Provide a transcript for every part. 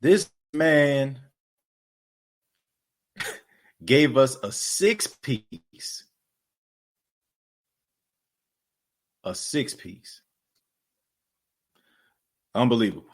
This man gave us a six-piece. A six-piece. Unbelievable.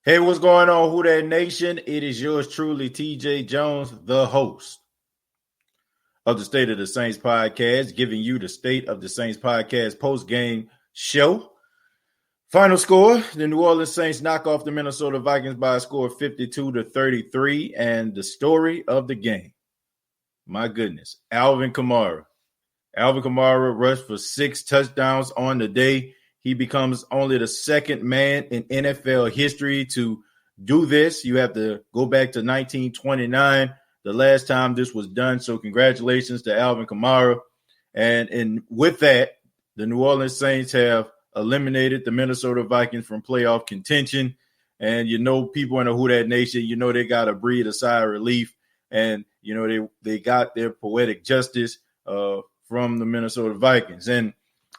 Hey, what's going on, Who Dat Nation? It is yours truly, TJ Jones, the host of the State of the Saints podcast, giving you the State of the Saints podcast post-game show. Final score, the New Orleans Saints knock off the Minnesota Vikings by a score of 52-33, and the story of the game. My goodness, Alvin Kamara. Alvin Kamara rushed for 6 touchdowns on the day. He becomes only the second man in NFL history to do this. You have to go back to 1929, the last time this was done. So congratulations to Alvin Kamara. And with that, the New Orleans Saints have eliminated the Minnesota Vikings from playoff contention. And, you know, people in the Who Dat Nation, you know, they got to breathe a sigh of relief. And, you know, they got their poetic justice from the Minnesota Vikings. And,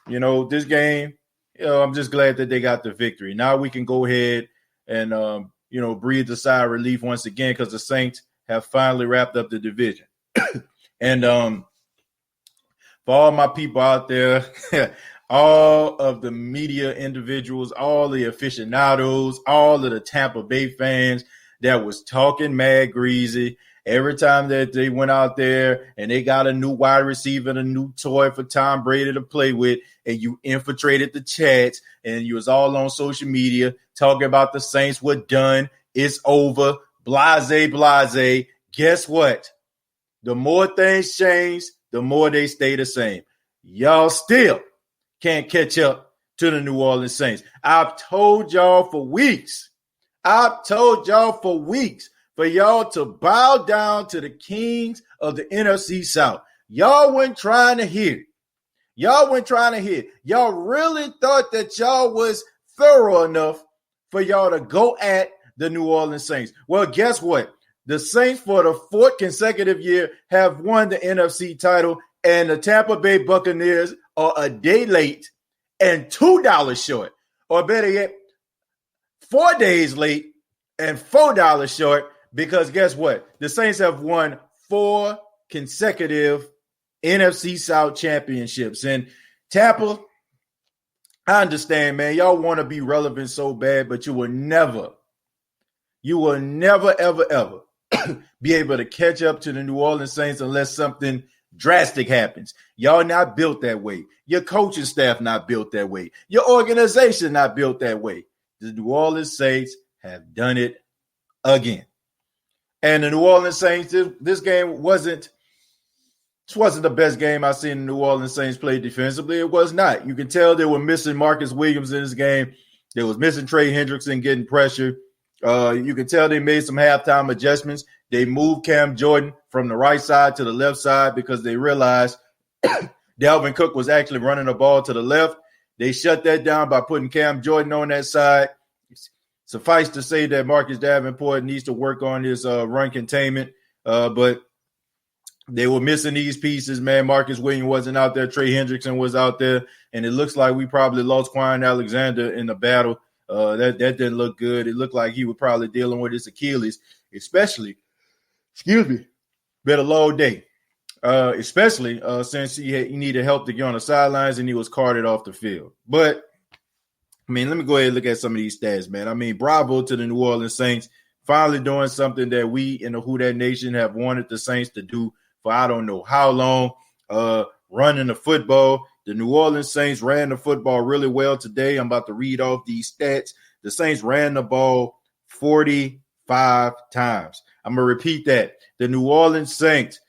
you know, this game, I'm just glad that they got the victory. Now we can go ahead and, breathe a sigh of relief once again because the Saints have finally wrapped up the division. And for all my people out there, all of the media individuals, all the aficionados, all of the Tampa Bay fans that was talking mad greasy every time that they went out there and they got a new wide receiver and a new toy for Tom Brady to play with, and you infiltrated the chats and you was all on social media talking about the Saints were done, it's over, blase. Guess what? The more things change, the more they stay the same. Y'all still can't catch up to the New Orleans Saints. I've told y'all for weeks for y'all to bow down to the kings of the NFC South. Y'all weren't trying to hear. Y'all really thought that y'all was thorough enough for y'all to go at the New Orleans Saints. Well, guess what? The Saints, for the 4th consecutive year, have won the NFC title, and the Tampa Bay Buccaneers are a day late and $2 short. Or better yet, 4 days late and $4 short. Because guess what? The Saints have won 4 consecutive NFC South championships. And Tampa, I understand, man. Y'all want to be relevant so bad, but you will never, ever be able to catch up to the New Orleans Saints unless something drastic happens. Y'all not built that way. Your coaching staff not built that way. Your organization not built that way. The New Orleans Saints have done it again. And the New Orleans Saints, this game wasn't the best game I've seen the New Orleans Saints play defensively. It was not. You can tell they were missing Marcus Williams in this game. They was missing Trey Hendrickson getting pressure. You can tell they made some halftime adjustments. They moved Cam Jordan from the right side to the left side because they realized Dalvin Cook was actually running the ball to the left. They shut that down by putting Cam Jordan on that side. Suffice to say that Marcus Davenport needs to work on his run containment, but they were missing these pieces, man. Marcus Williams wasn't out there. Trey Hendrickson was out there, and it looks like we probably lost Kwon Alexander in the battle. That didn't look good. It looked like he was probably dealing with his Achilles, especially, been a long day, especially since he needed help to get on the sidelines and he was carted off the field. But I mean, let me go ahead and look at some of these stats, man. I mean, bravo to the New Orleans Saints finally doing something that we in the Who Dat Nation have wanted the Saints to do for I don't know how long, running the football. The New Orleans Saints ran the football really well today. I'm about to read off these stats. The Saints ran the ball 45 times. I'm going to repeat that. The New Orleans Saints,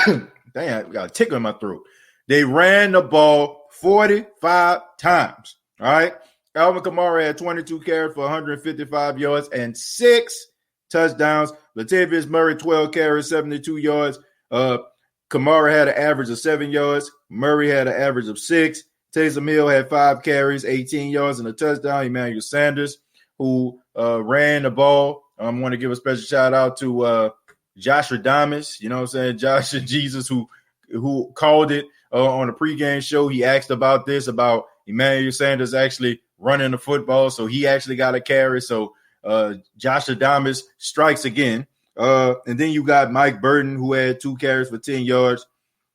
dang, I got a tickle in my throat. They ran the ball 45 times. All right. Alvin Kamara had 22 carries for 155 yards and 6 touchdowns. Latavius Murray, 12 carries, 72 yards. Kamara had an average of 7 yards. Murray had an average of 6. Taysom Hill had 5 carries, 18 yards, and a touchdown. Emmanuel Sanders, who ran the ball. I want to give a special shout out to Josh Adamas, you know what I'm saying? Josh and Jesus, who called it on the pregame show. He asked about this, about Emmanuel Sanders actually running the football. So he actually got a carry. So Josh Adamas strikes again. And then you got Mike Burton, who had 2 carries for 10 yards.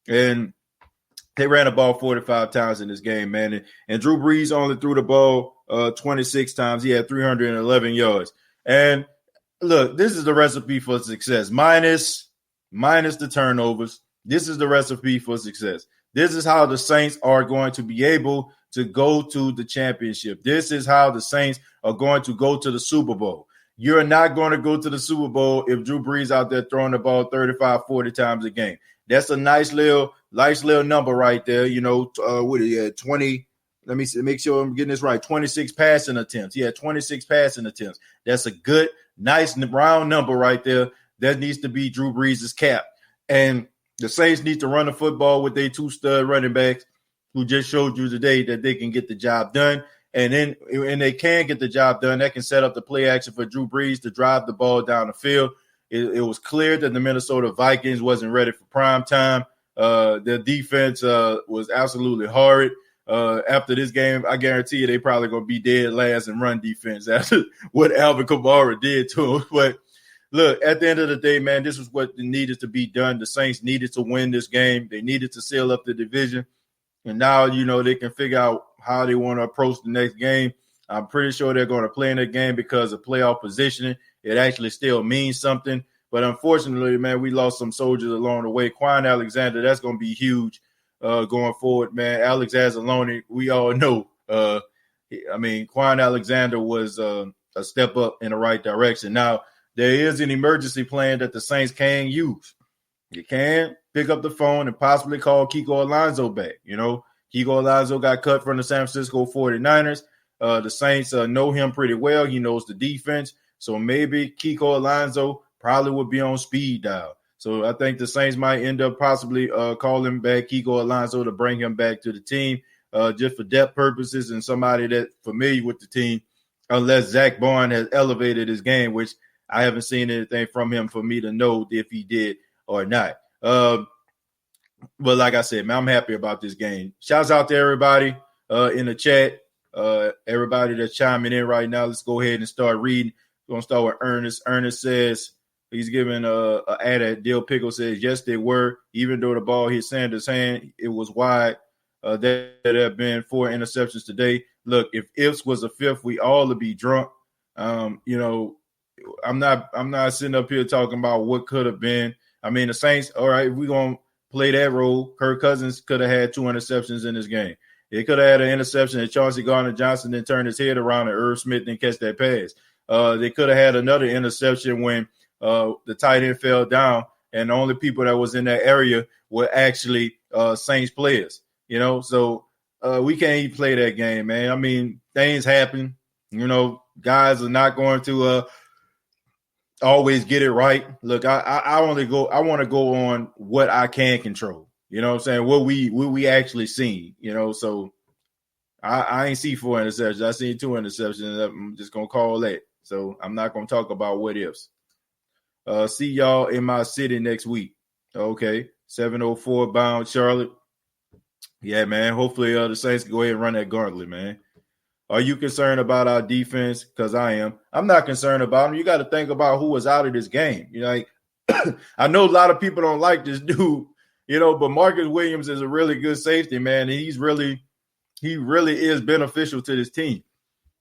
And they ran the ball 45 times in this game, man. And Drew Brees only threw the ball 26 times. He had 311 yards. And look, this is the recipe for success. Minus the turnovers. This is the recipe for success. This is how the Saints are going to be able to go to the championship. This is how the Saints are going to go to the Super Bowl. You're not going to go to the Super Bowl if Drew Brees out there throwing the ball 35, 40 times a game. That's a nice little number right there. You know, what he had 20. Let me see, make sure I'm getting this right. 26 passing attempts. He had 26 passing attempts. That's a good, nice round number right there. That needs to be Drew Brees' cap. And the Saints need to run the football with their 2 stud running backs who just showed you today that they can get the job done. And then when they can get the job done, that can set up the play action for Drew Brees to drive the ball down the field. It was clear that the Minnesota Vikings wasn't ready for prime time. Their defense was absolutely horrid. After this game, I guarantee you they probably going to be dead last in run defense after what Alvin Kamara did to them. But look, at the end of the day, man, this was what needed to be done. The Saints needed to win this game. They needed to seal up the division. And now, you know, they can figure out how they want to approach the next game. I'm pretty sure they're going to play in that game because of playoff positioning. It actually still means something. But unfortunately, man, we lost some soldiers along the way. Quan Alexander, that's going to be huge going forward, man. Alex Anzalone, we all know. Quan Alexander was a step up in the right direction. Now, there is an emergency plan that the Saints can use. You can pick up the phone and possibly call Kiko Alonso back. You know, Kiko Alonso got cut from the San Francisco 49ers. The Saints know him pretty well. He knows the defense. So maybe Kiko Alonso probably would be on speed dial. So I think the Saints might end up possibly calling back Kiko Alonso to bring him back to the team just for depth purposes and somebody that's familiar with the team, unless Zach Bourne has elevated his game, which I haven't seen anything from him for me to know if he did or not. But like I said, man, I'm happy about this game. Shouts out to everybody in the chat, everybody that's chiming in right now. Let's go ahead and start reading. We're going to start with Ernest. Ernest says he's giving an ad at Dill Pickle says, yes, they were. Even though the ball hit Sanders' hand, it was wide. There have been 4 interceptions today. Look, if ifs was a fifth, we all would be drunk. You know, I'm not sitting up here talking about what could have been. I mean, the Saints, all right, if we're going to play that role, Kirk Cousins could have had 2 interceptions in this game. It could have had an interception that Chauncey Gardner-Johnson then turned his head around and Irv Smith didn't catch that pass. They could have had another interception when the tight end fell down and the only people that was in that area were actually Saints players, you know. So we can't even play that game, man. I mean, things happen. You know, guys are not going to always get it right. Look, I want to go on what I can control. You know what I'm saying? What we actually seen, you know. So I ain't see 4 interceptions. I seen 2 interceptions. I'm just gonna call that. So I'm not gonna talk about what ifs. See y'all in my city next week. Okay. 704 bound Charlotte. Yeah, man. Hopefully the Saints can go ahead and run that gauntlet, man. Are you concerned about our defense? Because I am. I'm not concerned about them. You got to think about who was out of this game. You know, like I know a lot of people don't like this dude, you know, but Marcus Williams is a really good safety, man. And he really is beneficial to this team.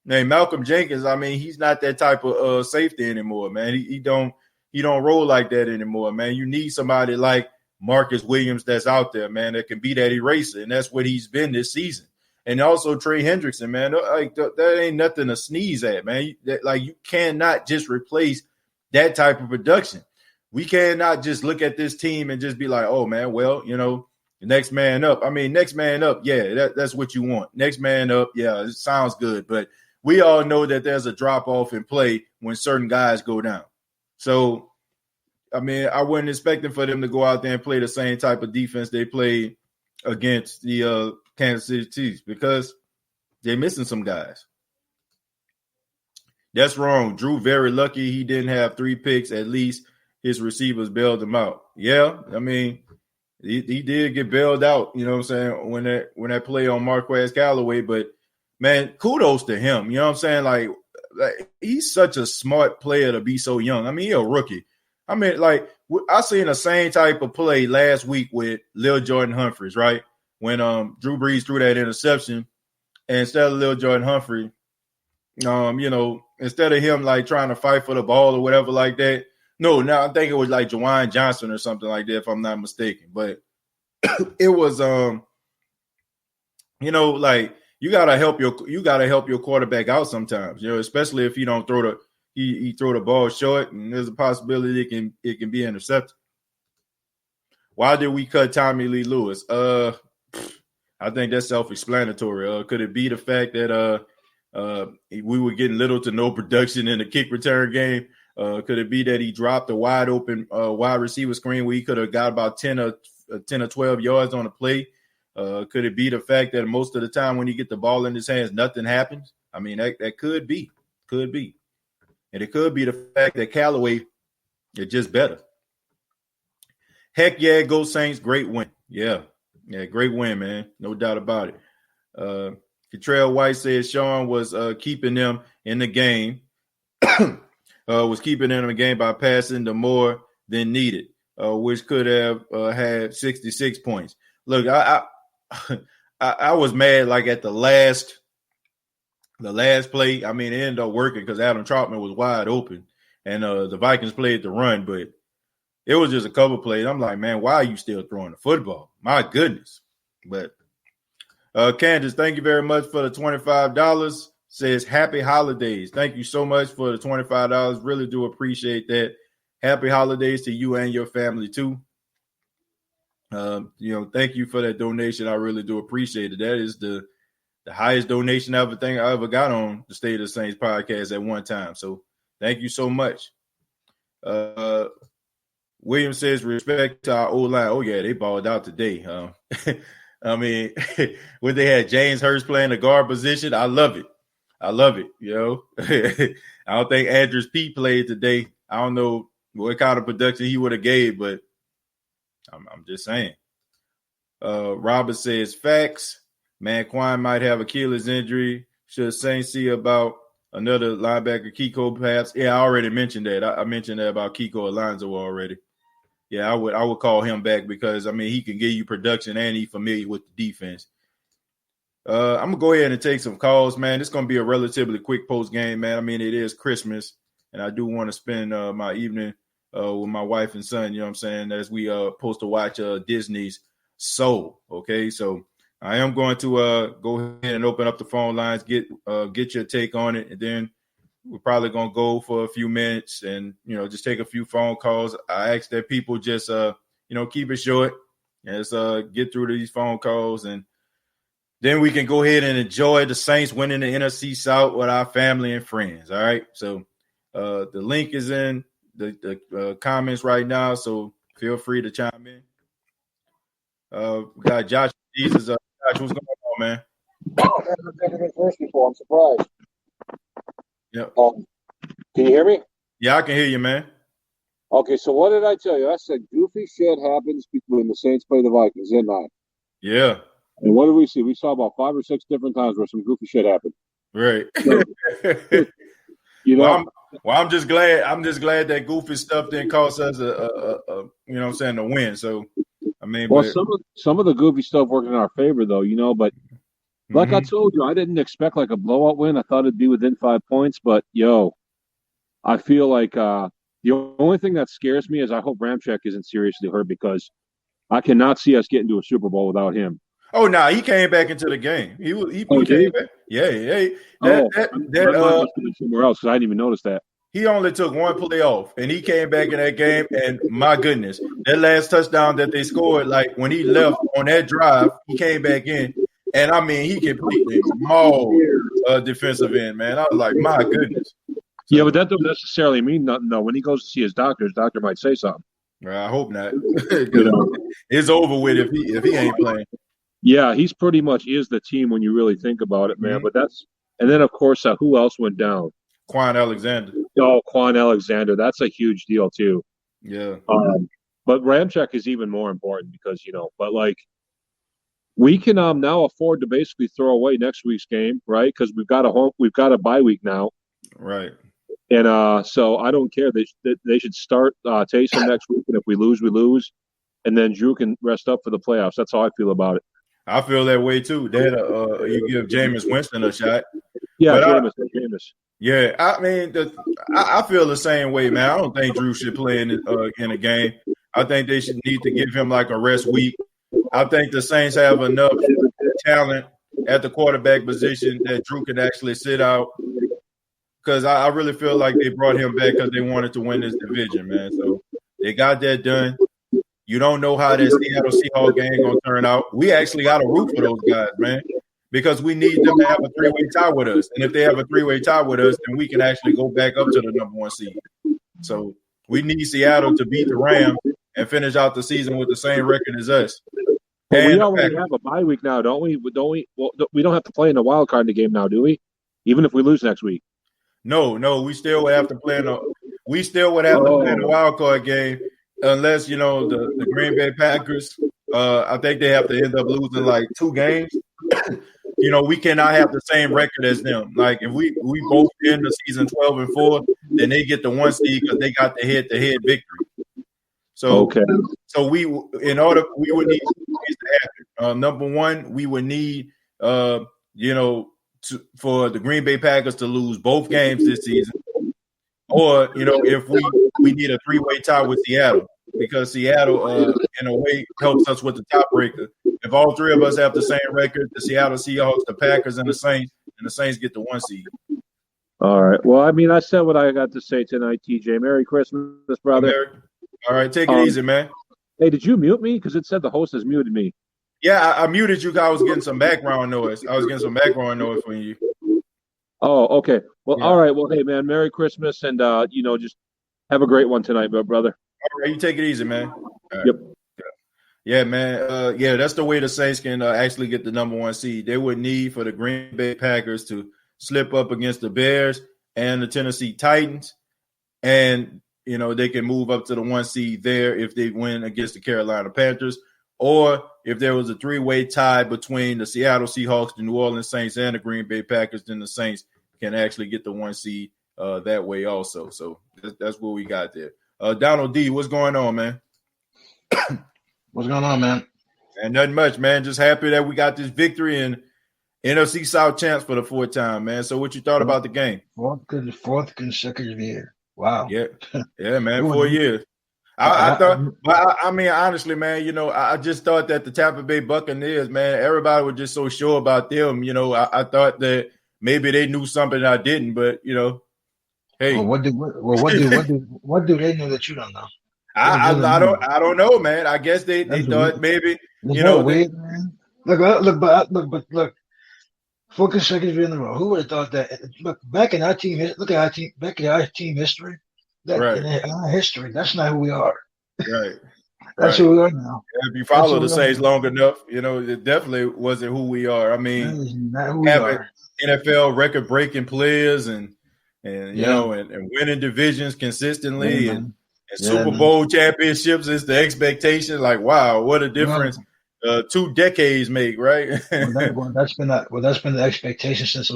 Now, Malcolm Jenkins, I mean, he's not that type of safety anymore, man. He don't roll like that anymore, man. You need somebody like Marcus Williams that's out there, man, that can be that eraser, and that's what he's been this season. and also Trey Hendrickson, man. Like that ain't nothing to sneeze at, man. You cannot just replace that type of production. We cannot just look at this team and just be like, oh man, well, next man up. I mean, next man up, yeah, that's what you want. Next man up, yeah, it sounds good, but we all know that there's a drop off in play when certain guys go down. So, I mean, I wasn't expecting for them to go out there and play the same type of defense they played against the Kansas City Chiefs because they're missing some guys. That's wrong. Drew very lucky he didn't have 3 picks. At least his receivers bailed him out. Yeah, I mean, he did get bailed out, you know what I'm saying, when that play on Marquez Callaway. But, man, kudos to him. You know what I'm saying? Like he's such a smart player to be so young. I mean, he's a rookie. I mean, like, I seen the same type of play last week with Lil Jordan Humphreys, right? When Drew Brees threw that interception, and instead of Lil Jordan Humphrey, instead of him, like, trying to fight for the ball or whatever like that, no, now I think it was like Jawan Johnson or something like that, if I'm not mistaken. But it was, like, you gotta help your quarterback out sometimes, especially if you don't throw he throw the ball short, and there's a possibility it can be intercepted. Why did we cut Tommy Lee Lewis? I think that's self-explanatory. Could it be the fact that we were getting little to no production in the kick return game? Could it be that he dropped a wide open wide receiver screen where he could have got about 10 or 12 yards on a play? Could it be the fact that most of the time when he get the ball in his hands, nothing happens? I mean, that could be. And it could be the fact that Callaway is just better. Heck yeah, go Saints. Great win. Yeah, great win, man. No doubt about it. Catrell White says Sean was keeping them in the game. Was keeping them in the game by passing the more than needed, which could have had 66 points. Look, I was mad like at the last play. I mean, it ended up working because Adam Troutman was wide open, and the Vikings played the run, but it was just a couple plays. I'm like, man, why are you still throwing the football? My goodness. But Candace, thank you very much for the $25. Says happy holidays. Thank you so much for the $25. Really do appreciate that. Happy holidays to you and your family too. Thank you for that donation. I really do appreciate it. That is the highest donation I ever got on the State of the Saints podcast at one time. So thank you so much. William says respect to our O-line. Oh yeah, they balled out today. I mean, when they had James Hurst playing the guard position, I love it. I don't think Andrews Pete played today. I don't know what kind of production he would have gave, but I'm just saying. Robert says facts. Man, Quan might have Achilles injury. Should Saints see about another linebacker, Kiko, perhaps? Yeah, I already mentioned that. I mentioned that about Kiko Alonso already. Yeah, I would call him back because, I mean, he can give you production and he's familiar with the defense. I'm going to go ahead and take some calls, man. It's going to be a relatively quick post game, man. I mean, it is Christmas, and I do want to spend my evening with my wife and son, you know what I'm saying, as we supposed to watch Disney's Soul, okay? So I am going to go ahead and open up the phone lines, get your take on it, and then we're probably going to go for a few minutes and, just take a few phone calls. I ask that people just, keep it short and let's get through these phone calls, and then we can go ahead and enjoy the Saints winning the NFC South with our family and friends, all right? So the link is in the comments right now, so feel free to chime in. We got Josh Jesus. Josh, what's going on, man? Oh, I've never been first before. I'm surprised. Yep. Can you hear me? Yeah, I can hear you, man. Okay, so what did I tell you? I said goofy shit happens when the Saints play the Vikings, didn't I? Yeah. And what did we see? We saw about 5 or 6 different times where some goofy shit happened. Right. I'm just glad that goofy stuff didn't cost us a win. So I mean, some of the goofy stuff worked in our favor though, but like I told you, I didn't expect like a blowout win. I thought it'd be within 5 points, but I feel like the only thing that scares me is I hope Ramczyk isn't seriously hurt because I cannot see us getting to a Super Bowl without him. Oh no, he came back into the game. He Oh, did came he? back. Yeah. Oh, That my mind must have been somewhere else because I didn't even notice that. he only took one play off, and he came back in that game. And my goodness, that last touchdown that they scored, like when he left on that drive, he came back in, and I mean, he completely mauled defensive end. Man, I was like, my goodness. So, Yeah, but that don't necessarily mean nothing, though. When he goes to see his doctor might say something. I hope not, You because know? it's over with if he ain't playing. Yeah, he's pretty much is the team when you really think about it, man. Mm-hmm. But and then of course, who else went down? Quan Alexander. Oh, Quan Alexander. That's a huge deal too. Yeah. But Ramczyk is even more important because but like we can now afford to basically throw away next week's game, right? Because we've got a bye week now, Right. and so I don't care. They should start Taysom next week, and if we lose, we lose, and then Drew can rest up for the playoffs. That's how I feel about it. I feel that way too. That you give Jameis Winston a shot. Yeah, But Jameis. Yeah, I mean, I feel the same way, man. I don't think Drew should play in a game. I think they should need to give him like a rest week. I think the Saints have enough talent at the quarterback position that Drew can actually sit out. Because I really feel like they brought him back because they wanted to win this division, man. So they got that done. You don't know how that Seattle Seahawks game gonna turn out. We actually got to root for those guys, man, because we need them to have a three-way tie with us. And if they have a three-way tie with us, then we can actually go back up to the number one seed. So we need Seattle to beat the Rams and finish out the season with the same record as us. But we already have a bye week now, don't we? Don't we? Well, we don't have to play in the wild card in the game now, do we? Even if we lose next week. No, we still would have to play in the wild card game unless the Green Bay Packers. I think they have to end up losing like 2 games. We cannot have the same record as them. Like if we both end the season 12-4, then they get the 1 seed because they got the head-to-head victory. So we would need 2 things to happen. Number one, we would need for the Green Bay Packers to lose both games this season, or if we need a 3-way tie with Seattle, because Seattle in a way helps us with the tiebreaker. If all 3 of us have the same record, the Seattle Seahawks, the Packers, and the Saints get the 1 seed. All right. Well, I mean, I said what I got to say tonight, TJ. Merry Christmas, brother. All right, take it easy, man. Hey, did you mute me? Because it said the host has muted me. Yeah, I muted you because I was getting some background noise. From you. Oh, okay. Well, all right. Well, hey, man, Merry Christmas, and just have a great one tonight, brother. All right, you take it easy, man. Right. Yep. Yeah, man. That's the way the Saints can actually get the number 1 seed. They would need for the Green Bay Packers to slip up against the Bears and the Tennessee Titans, and they can move up to the 1 seed there if they win against the Carolina Panthers. Or if there was a 3-way tie between the Seattle Seahawks, the New Orleans Saints, and the Green Bay Packers, then the Saints can actually get the 1 seed that way also. So that's what we got there. Donald D, what's going on, man? What's going on, man? And nothing much, man. Just happy that we got this victory and NFC South champs for the 4th time, man. So what you thought about the game? Fourth consecutive year. Wow. Yeah, man. 4 years. I thought, but I mean, honestly, man, I just thought that the Tampa Bay Buccaneers, man, everybody was just so sure about them. I thought that maybe they knew something I didn't, but hey. Well, what do they know that you don't know? I don't know, man. I guess they thought maybe weird, man. Look. 4 consecutive years in a row. Who would have thought that? Look back in our team. Look at our team. Back in our team history. In our history, that's not who we are. Right. That's who we are now. If you follow the Saints long enough, it definitely wasn't who we are. I mean, having NFL record-breaking players and winning divisions consistently and Super Bowl championships is the expectation. Like, wow, what a difference 2 decades make, right? That's been the expectation since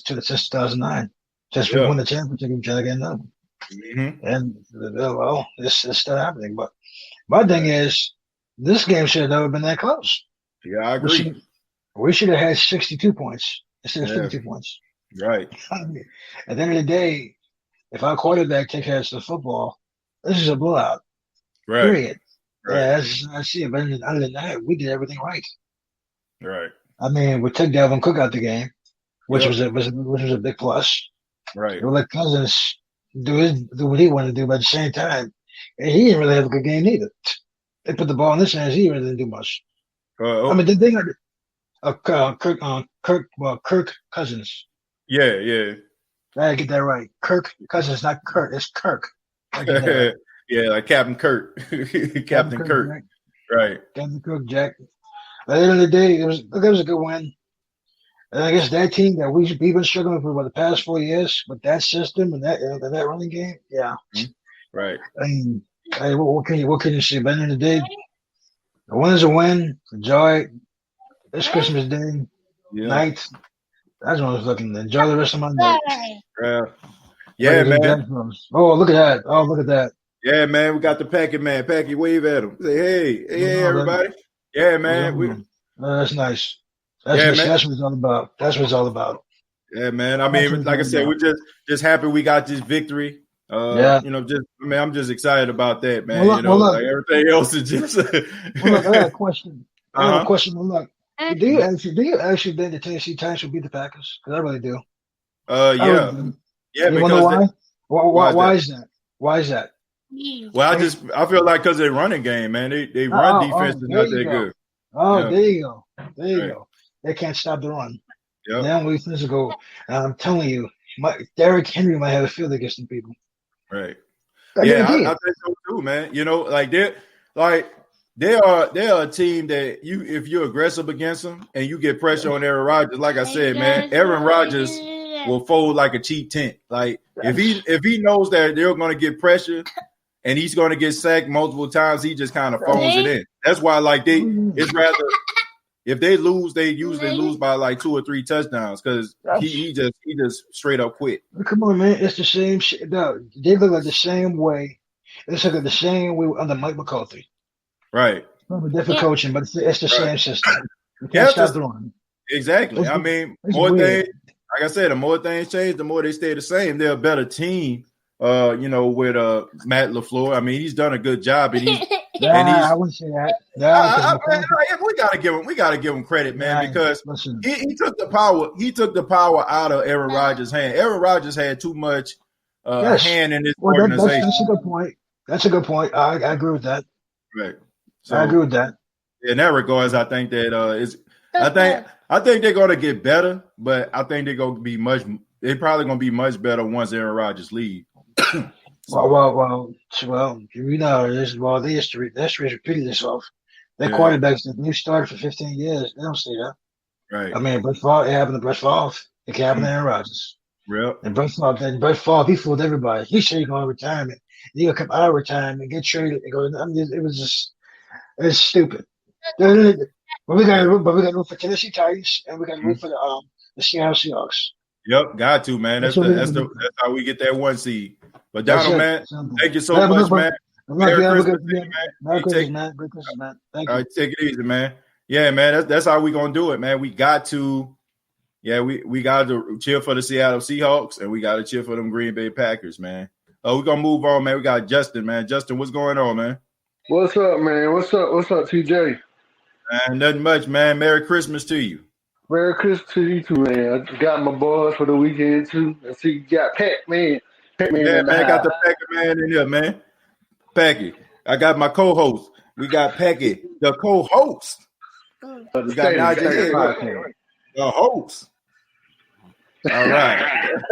2009. Just we won the championship and try to get another. Mm-hmm. And it's still happening. But my thing is, this game should have never been that close. Yeah, I agree. We should have had 62 points instead of 52 points. Right. At the end of the day, if our quarterback takes us to football, this is a blowout. Right. Period. Right. Yeah, I see it. But other than that, we did everything right. Right. I mean, we took Dalvin Cook out the game, which was a big plus. Right. We let Cousins do what he wanted to do, but at the same time, he didn't really have a good game either. They put the ball in his hands. He really didn't do much. I mean, the thing, Kirk Cousins. Yeah. I gotta get that right. Kirk Cousins, not Kurt. It's Kirk. Right. Yeah, like Captain Kirk. Captain Kirk. Right. Captain Kirk, Jack. At the end of the day, it was a good win. And I guess that team that we've been struggling for about the past 4 years with that system and that running game, yeah. Right. I mean, what can you say? But at the end of the day, a win is a win. Enjoy it. It's Christmas Day night. That's what I was looking to enjoy the rest of my night. Yeah, man. Oh, look at that. Yeah, man. We got the Packy man. Packy, wave at him. Say, hey, everybody. Yeah, man. That's nice. That's what it's all about. That's what it's all about. Yeah, man. I mean, like I said, we're just happy we got this victory. I'm just excited about that, man. Like everything else is just. I got a question. I have a question. Look, do you actually think the Tennessee Titans will beat the Packers? Because I really do. Yeah. Yeah, you because why is that? Why is that? Well, I feel like because they're running game, man. They run defense is not that good. Oh, there you go. There you go. They can't stop the run. Yeah. Now we physical. I'm telling you, Derrick Henry might have a field against some people. Right. I think so too, man. They are a team that if you're aggressive against them and you get pressure on Aaron Rodgers, like I said, man, Aaron Rodgers will fold like a cheap tent. Like if he knows that they're going to get pressure and he's going to get sacked multiple times, he just kind of phones it in. That's why, it's rather if they lose, they usually lose by like 2 or 3 touchdowns because he just straight up quit. Come on, man, it's the same shit. No, they look like the same way. It's like the same way under Mike McCarthy. Right. Different coaching, but it's the same system. You can't stop the run. Exactly. I mean, like I said, the more things change, the more they stay the same. They're a better team. With Matt LaFleur. I mean, he's done a good job, and I wouldn't say that. We gotta give him credit, man, because he took the power. He took the power out of Aaron Rodgers' hand. Aaron Rodgers had too much hand in this organization. That's a good point. That's a good point. I agree with that. Right. So, I agree with that. In that regards, I think that I think they're gonna get better, but I think they're gonna be they're probably gonna be much better once Aaron Rodgers leaves. Well, the history is repeating itself. Their quarterbacks that you started for 15 years, they don't say that. Right. I mean, it happened to Brett Favre. It can happen to Aaron Rodgers. Real. And Brett Favre, he fooled everybody. He said he's going to retirement. He's going to come out of retirement, get traded. It's stupid. But we got to root for Tennessee Titans, and we got to root for the Seattle Seahawks. Yep, got to, man. That's how we get that 1 seed. But Donald, man, thank you so much, man. Merry Christmas, man. Good Christmas, man. Thank you. All right, take it easy, man. Yeah, man, that's how we gonna do it, man. We got to, we got to cheer for the Seattle Seahawks, and we got to cheer for them Green Bay Packers, man. We're gonna move on, man. We got Justin, man. Justin, what's going on, man? What's up, man? What's up, TJ? Nothing much, man. Merry Christmas to you. Merry Christmas to you too, man. I got my boys for the weekend too. I see you got Pac-Man. Yeah, man, I got the Packy man in here, man. Packy. I got my co-host. We got Packy, the co-host. We got Najee, the host. All right.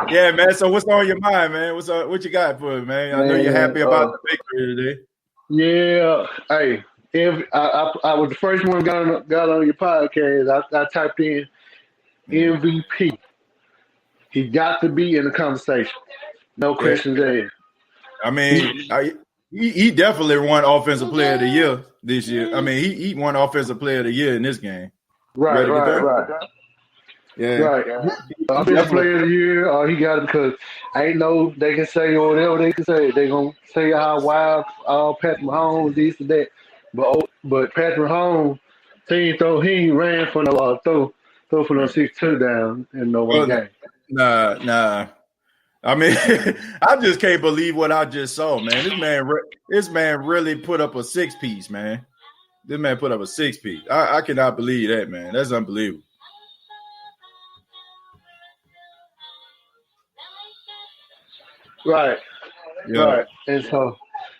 Yeah, man. So what's on your mind, man? What you got for it, man? I know you're happy about the victory today. Yeah. Hey, if I was the first one got on your podcast, I typed in MVP. He got to be in the conversation. No questions there. I mean, he definitely won Offensive Player of the Year this year. I mean, he won Offensive Player of the Year in this game. Right. Yeah. Right. Offensive Player of the Year, he got it because ain't no they can say or whatever they can say. They gonna say how wild Patrick Mahomes this and that. But Patrick Mahomes, he ran for no throw for no 6 down in no one game. Nah. I mean, I just can't believe what I just saw, man. This man really put up a 6-piece, man. This man put up a 6-piece. I cannot believe that, man. That's unbelievable. Right. Yeah. Right. And so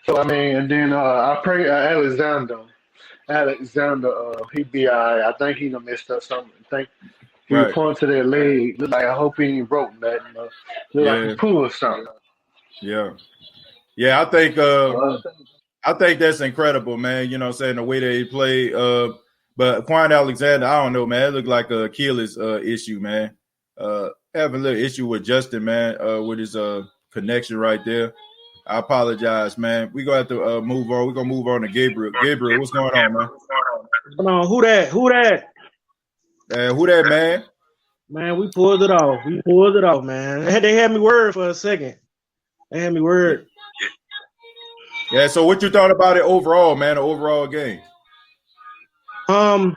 I mean, and then I pray Alexander, he be all right. I think he done messed up something. I think he was pointing to that leg. Look like I hope he ain't broke nothing. Look like he pulled something. Yeah. Yeah, I think that's incredible, man. You know what I'm saying? The way they play. But Quan Alexander, I don't know, man. It looked like a Achilles issue, man. Having a little issue with Justin, man, with his connection right there. I apologize, man. We're going to have to move on. We're going to move on to Gabriel. Gabriel, what's going on, man? Who that? Who that, man? Man, we pulled it off. Man. They had me worried for a second. Yeah, so what you thought about it overall, man, the overall game? I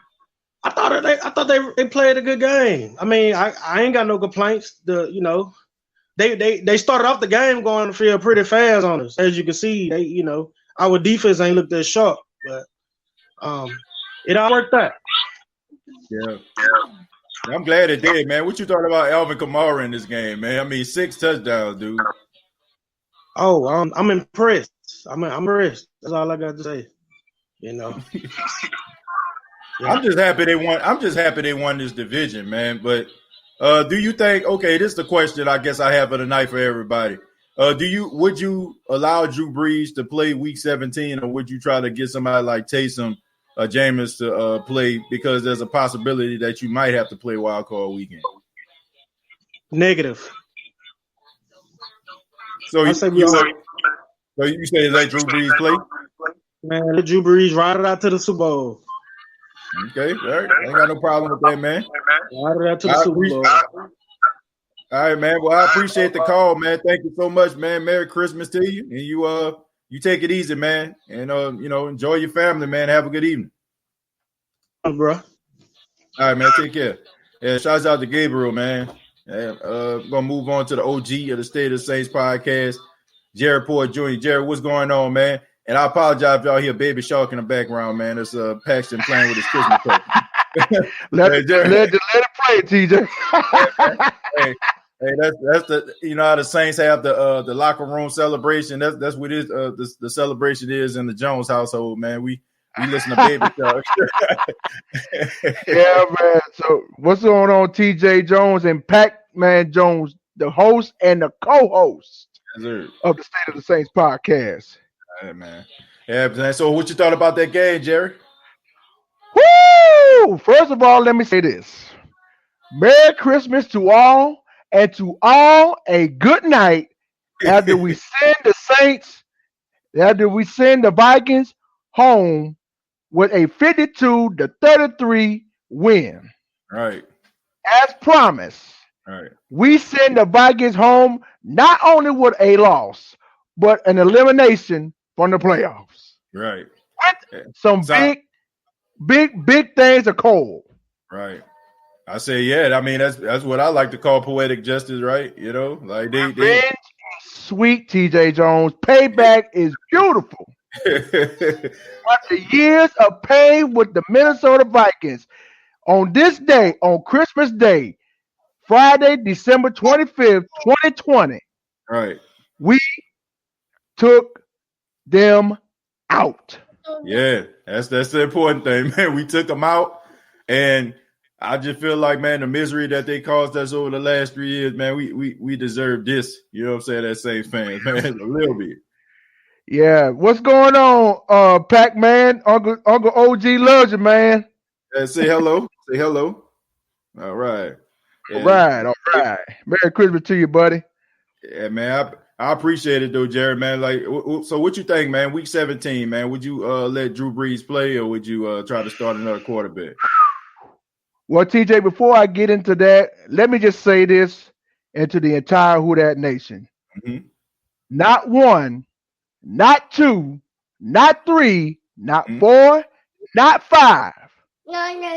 thought they played a good game. I mean, I ain't got no complaints. They started off the game going to feel pretty fast on us. As you can see, our defense ain't looked that sharp, but it all worked out. Yeah. I'm glad it did, man. What you thought about Alvin Kamara in this game, man? I mean, 6 touchdowns, dude. Oh, I'm impressed. I'm impressed. That's all I got to say. Yeah. I'm just happy they won this division, man. But do you think? Okay, this is the question I guess I have for the night for everybody. Would you allow Drew Brees to play Week 17, or would you try to get somebody like Taysom, Jameis to play, because there's a possibility that you might have to play wild card weekend? Negative. So you say let Drew Brees play? Man, let Drew Brees ride it out to the Super Bowl. Okay, all right. I ain't got no problem with that, man. Ride it out to the Super Bowl. All right, man. Well, I appreciate the call, man. Thank you so much, man. Merry Christmas to you. And you take it easy, man. And enjoy your family, man. Have a good evening. Bro. All right, man. Take care. Yeah, shouts out to Gabriel, man. Gonna move on to the OG of the State of the Saints podcast, Jared Porter Jr. Jared, what's going on, man? And I apologize if y'all hear Baby Shark in the background, man. It's Paxton playing with his Christmas turkey. let it play, TJ. Hey, that's the how the Saints have the locker room celebration. That's what the celebration is in the Jones household, man. We listen to Baby Shark. Yeah, man. So what's going on, TJ Jones and Pac-Man Jones, the host and the co-host of the State of the Saints podcast. All right, man. Yeah, man. So what you thought about that game, Jerry? Woo! First of all, let me say this. Merry Christmas to all, and to all a good night after we send the Vikings home with a 52-33 win. Right. As promised, right, we send the Vikings home not only with a loss, but an elimination from the playoffs. Right. With some big things are cold. Right. I say, yeah. I mean, that's what I like to call poetic justice, right? Like revenge is sweet, TJ Jones. Payback is beautiful. After years of pain with the Minnesota Vikings, on this day, on Christmas Day, Friday, December 25th, 2020, right, we took them out. Yeah, that's the important thing, man. We took them out, and I just feel like, man, the misery that they caused us over the last 3 years, man, we deserve this. You know what I'm saying? That same fans, man, a little bit. Yeah, what's going on, Pac-Man? Uncle OG loves you, man. Say hello. Say hello. All right. Yeah. All right. Merry Christmas to you, buddy. Yeah, man. I appreciate it, though, Jared, man. Like, so what you think, man? Week 17, man. Would you let Drew Brees play, or would you try to start another quarterback? Well, TJ, before I get into that, let me just say this into the entire Who Dat Nation. Mm-hmm. Not one, not two, not three, not four, not five,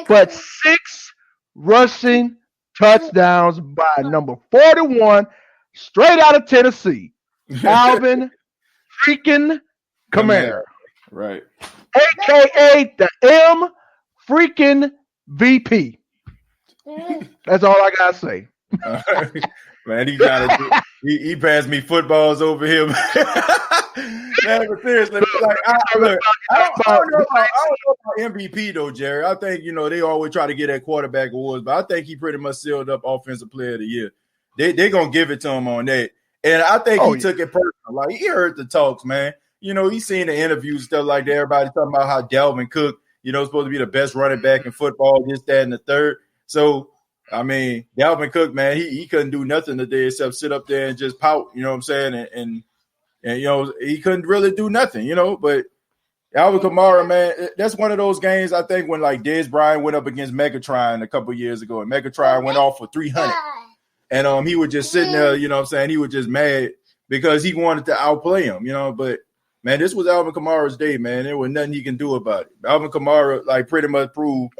but 6 rushing touchdowns by number 41, straight out of Tennessee, Alvin freaking Kamara. Right. AKA the M freaking VP. That's all I gotta say. Man, he passed me footballs over here. Man, but seriously, like I don't know about MVP though, Jerry. I think they always try to get that quarterback awards, but I think he pretty much sealed up Offensive Player of the Year. They're gonna give it to him on that, and I think he took it personal. Like he heard the talks, man. He's seen the interviews and stuff like that. Everybody talking about how Dalvin Cook, supposed to be the best running back in football, this, that, and the third. So. I mean, Dalvin Cook, man, he couldn't do nothing today except sit up there and just pout, you know what I'm saying? And he couldn't really do nothing, but Alvin Kamara, man, that's one of those games, I think, when like Dez Bryant went up against Megatron a couple years ago, and Megatron went off for 300. And he was just sitting there, you know what I'm saying? He was just mad because he wanted to outplay him, but man, this was Alvin Kamara's day, man. There was nothing he can do about it. Alvin Kamara, like, pretty much proved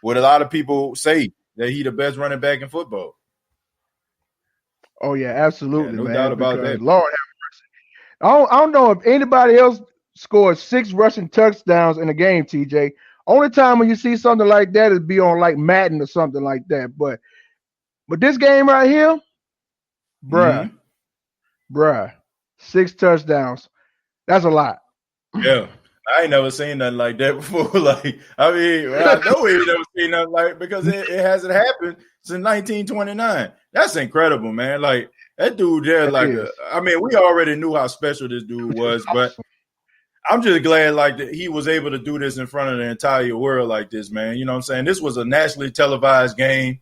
what a lot of people say, that he the best running back in football. Oh yeah, absolutely, no man. doubt about that. Lord have mercy. I don't know if anybody else scored 6 rushing touchdowns in a game, TJ. Only time when you see something like that is be on like Madden or something like that. But this game right here, bruh, 6 touchdowns. That's a lot. Yeah. I ain't never seen nothing like that before. Like, I mean, I know we ain't never seen nothing like it because it hasn't happened since 1929. That's incredible, man. Like, that dude there, like, we already knew how special this dude was, but I'm just glad, like, that he was able to do this in front of the entire world like this, man. You know what I'm saying? This was a nationally televised game.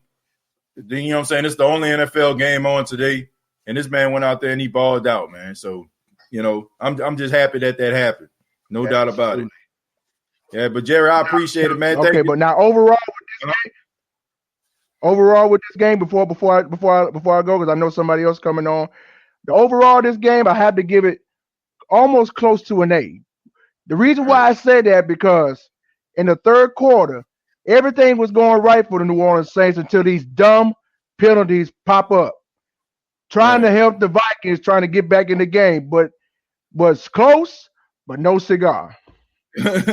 You know what I'm saying? It's the only NFL game on today, and this man went out there and he balled out, man. So, I'm just happy that happened. No doubt about it. Yeah, but Jerry, I appreciate it, man. Okay, but now overall with this game, before I go, because I know somebody else coming on. The overall this game, I have to give it almost close to an A. The reason why I say that, because in the third quarter, everything was going right for the New Orleans Saints until these dumb penalties pop up, trying to help the Vikings, trying to get back in the game, but was close. But no cigar. Right.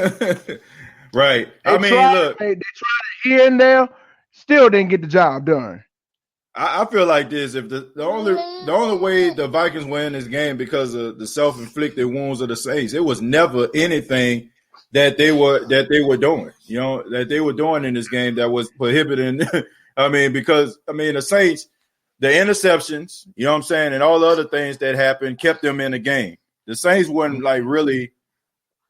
Look. They tried it here and there, still didn't get the job done. I feel like this. If the only way the Vikings win this game because of the self-inflicted wounds of the Saints, it was never anything that they were doing, that they were doing in this game that was prohibiting. Because the Saints, the interceptions, you know what I'm saying, and all the other things that happened kept them in the game. The Saints weren't like really,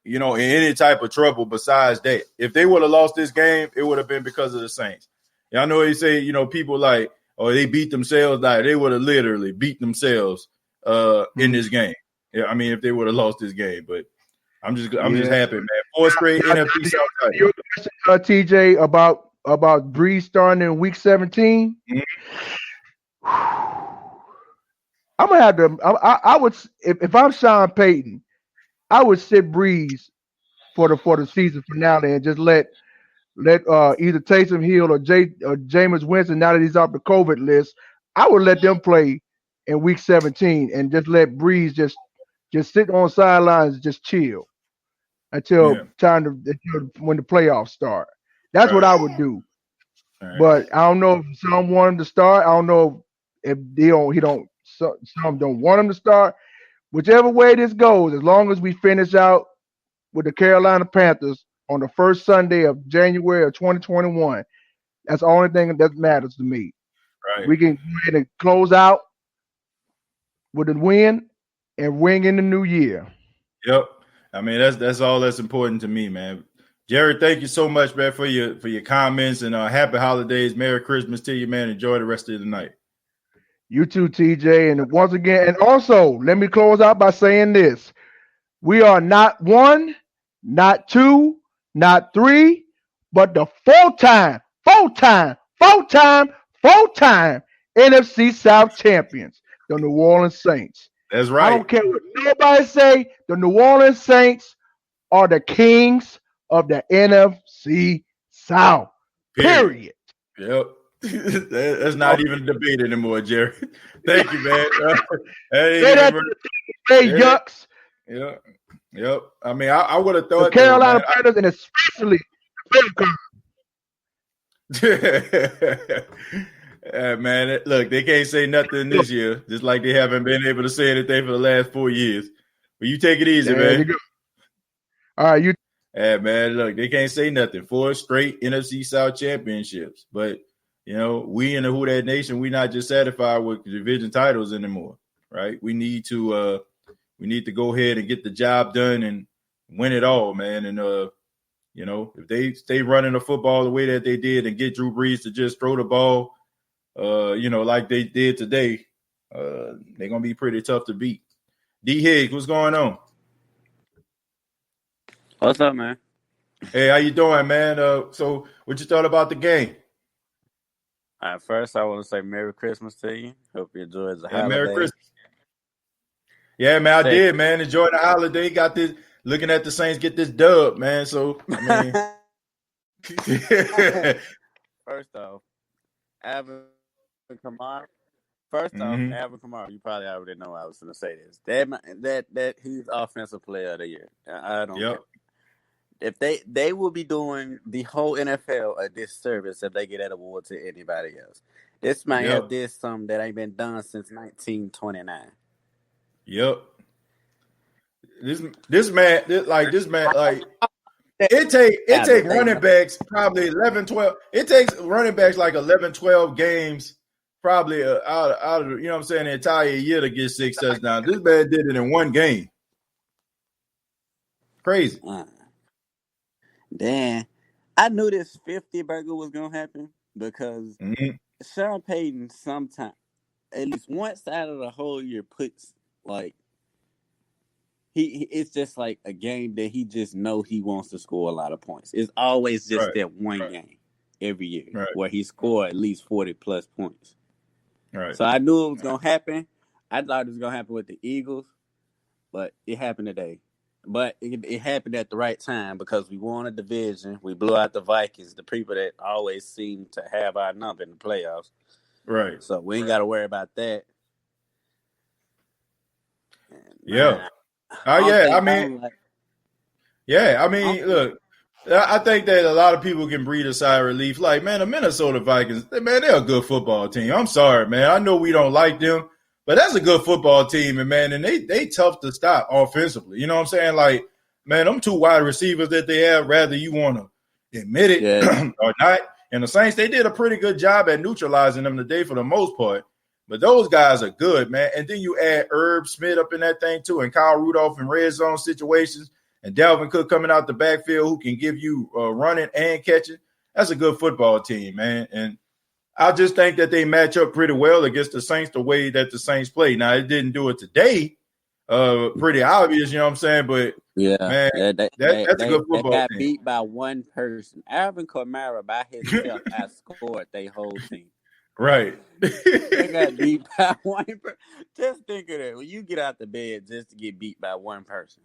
in any type of trouble besides that. If they would have lost this game, it would have been because of the Saints. I know they say, people like, they beat themselves. Like, they would have literally beat themselves in this game. Yeah, if they would have lost this game. But I'm just happy, man. 4 straight NFC South titles. Your question, TJ, about Breeze starting in Week 17. I'm gonna have to. I would, if I'm Sean Payton, I would sit Breeze for the season finale and just let either Taysom Hill or Jameis Winston, now that he's off the COVID list, I would let them play in Week 17 and just let Breeze just sit on sidelines and just chill until when the playoffs start. That's what I would do. Right. But I don't know if some want him to start. I don't know if some don't want him to start. Whichever way this goes, as long as we finish out with the Carolina Panthers on the first Sunday of January of 2021, that's the only thing that matters to me. Right. We can go ahead and close out with a win and ring in the new year. Yep. That's all that's important to me, man. Jerry, thank you so much, man, for your comments, and happy holidays. Merry Christmas to you, man. Enjoy the rest of the night. You too, TJ. And once again, and also, let me close out by saying this. We are not 1, not 2, not 3, but the four-time NFC South champions, the New Orleans Saints. That's right. I don't care what nobody say. The New Orleans Saints are the kings of the NFC South. Period. Yep. That's not even a debate anymore, Jerry. Thank you, man. Yucks. Yeah. Yep. I mean, I would have thought the Carolina Panthers and especially the man, look, they can't say nothing this year, just like they haven't been able to say anything for the last 4 years. But you take it easy, there man. you go. All right, you. Man, look, they can't say nothing. 4 straight NFC South championships. But, we in the Who Dat Nation, we're not just satisfied with division titles anymore, right? We need to go ahead and get the job done and win it all, man. And, if they stay running the football the way that they did and get Drew Brees to just throw the ball, like they did today, they're going to be pretty tough to beat. D. Higgs, what's going on? What's up, man? Hey, how you doing, man? So what you thought about the game? First, I want to say Merry Christmas to you. Hope you enjoyed the holiday. Merry Christmas. Yeah, man, I did, man. Enjoyed the holiday. Got this, looking at the Saints get this dub, man. So, I mean. First off, Alvin Kamara. Alvin Kamara. You probably already know I was going to say this. That he's offensive player of the year. I don't care. If they will be doing the whole NFL a disservice if they get that award to anybody else. This man have did something that ain't been done since 1929. Yep. This man, it take running backs probably 11, 12. It takes running backs like 11, 12 games probably out of the entire year to get 6 touchdowns. This man did it in one game. Crazy. Damn. I knew this 50 burger was going to happen because Sean Payton sometimes, at least once out of the whole year, puts like, it's just like a game that he just know he wants to score a lot of points. It's always just that one game every year where he scored at least 40-plus points. Right. So I knew it was going to happen. I thought it was going to happen with the Eagles, but it happened today. But it happened at the right time because we won a division. We blew out the Vikings, the people that always seem to have our number in the playoffs. Right. So we ain't got to worry about that. Yeah. I mean, look, I think that a lot of people can breathe a sigh of relief. Like, man, the Minnesota Vikings, man, they're a good football team. I'm sorry, man. I know we don't like them, but that's a good football team, and man, and they tough to stop offensively. You know what I'm saying? Like, man, them 2 wide receivers that they have, rather you want to admit it or not. And the Saints, they did a pretty good job at neutralizing them today for the most part. But those guys are good, man. And then you add Herb Smith up in that thing too, and Kyle Rudolph in red zone situations, and Dalvin Cook coming out the backfield who can give you running and catching. That's a good football team, man. And I just think that they match up pretty well against the Saints the way that the Saints play. Now, it didn't do it today. Pretty obvious, you know what I'm saying? But, man, that's a good football team. They got beat by one person. Alvin Kamara by himself outscored their whole team. Right. They got beat by one person. Just think of that. When you get out the bed just to get beat by one person.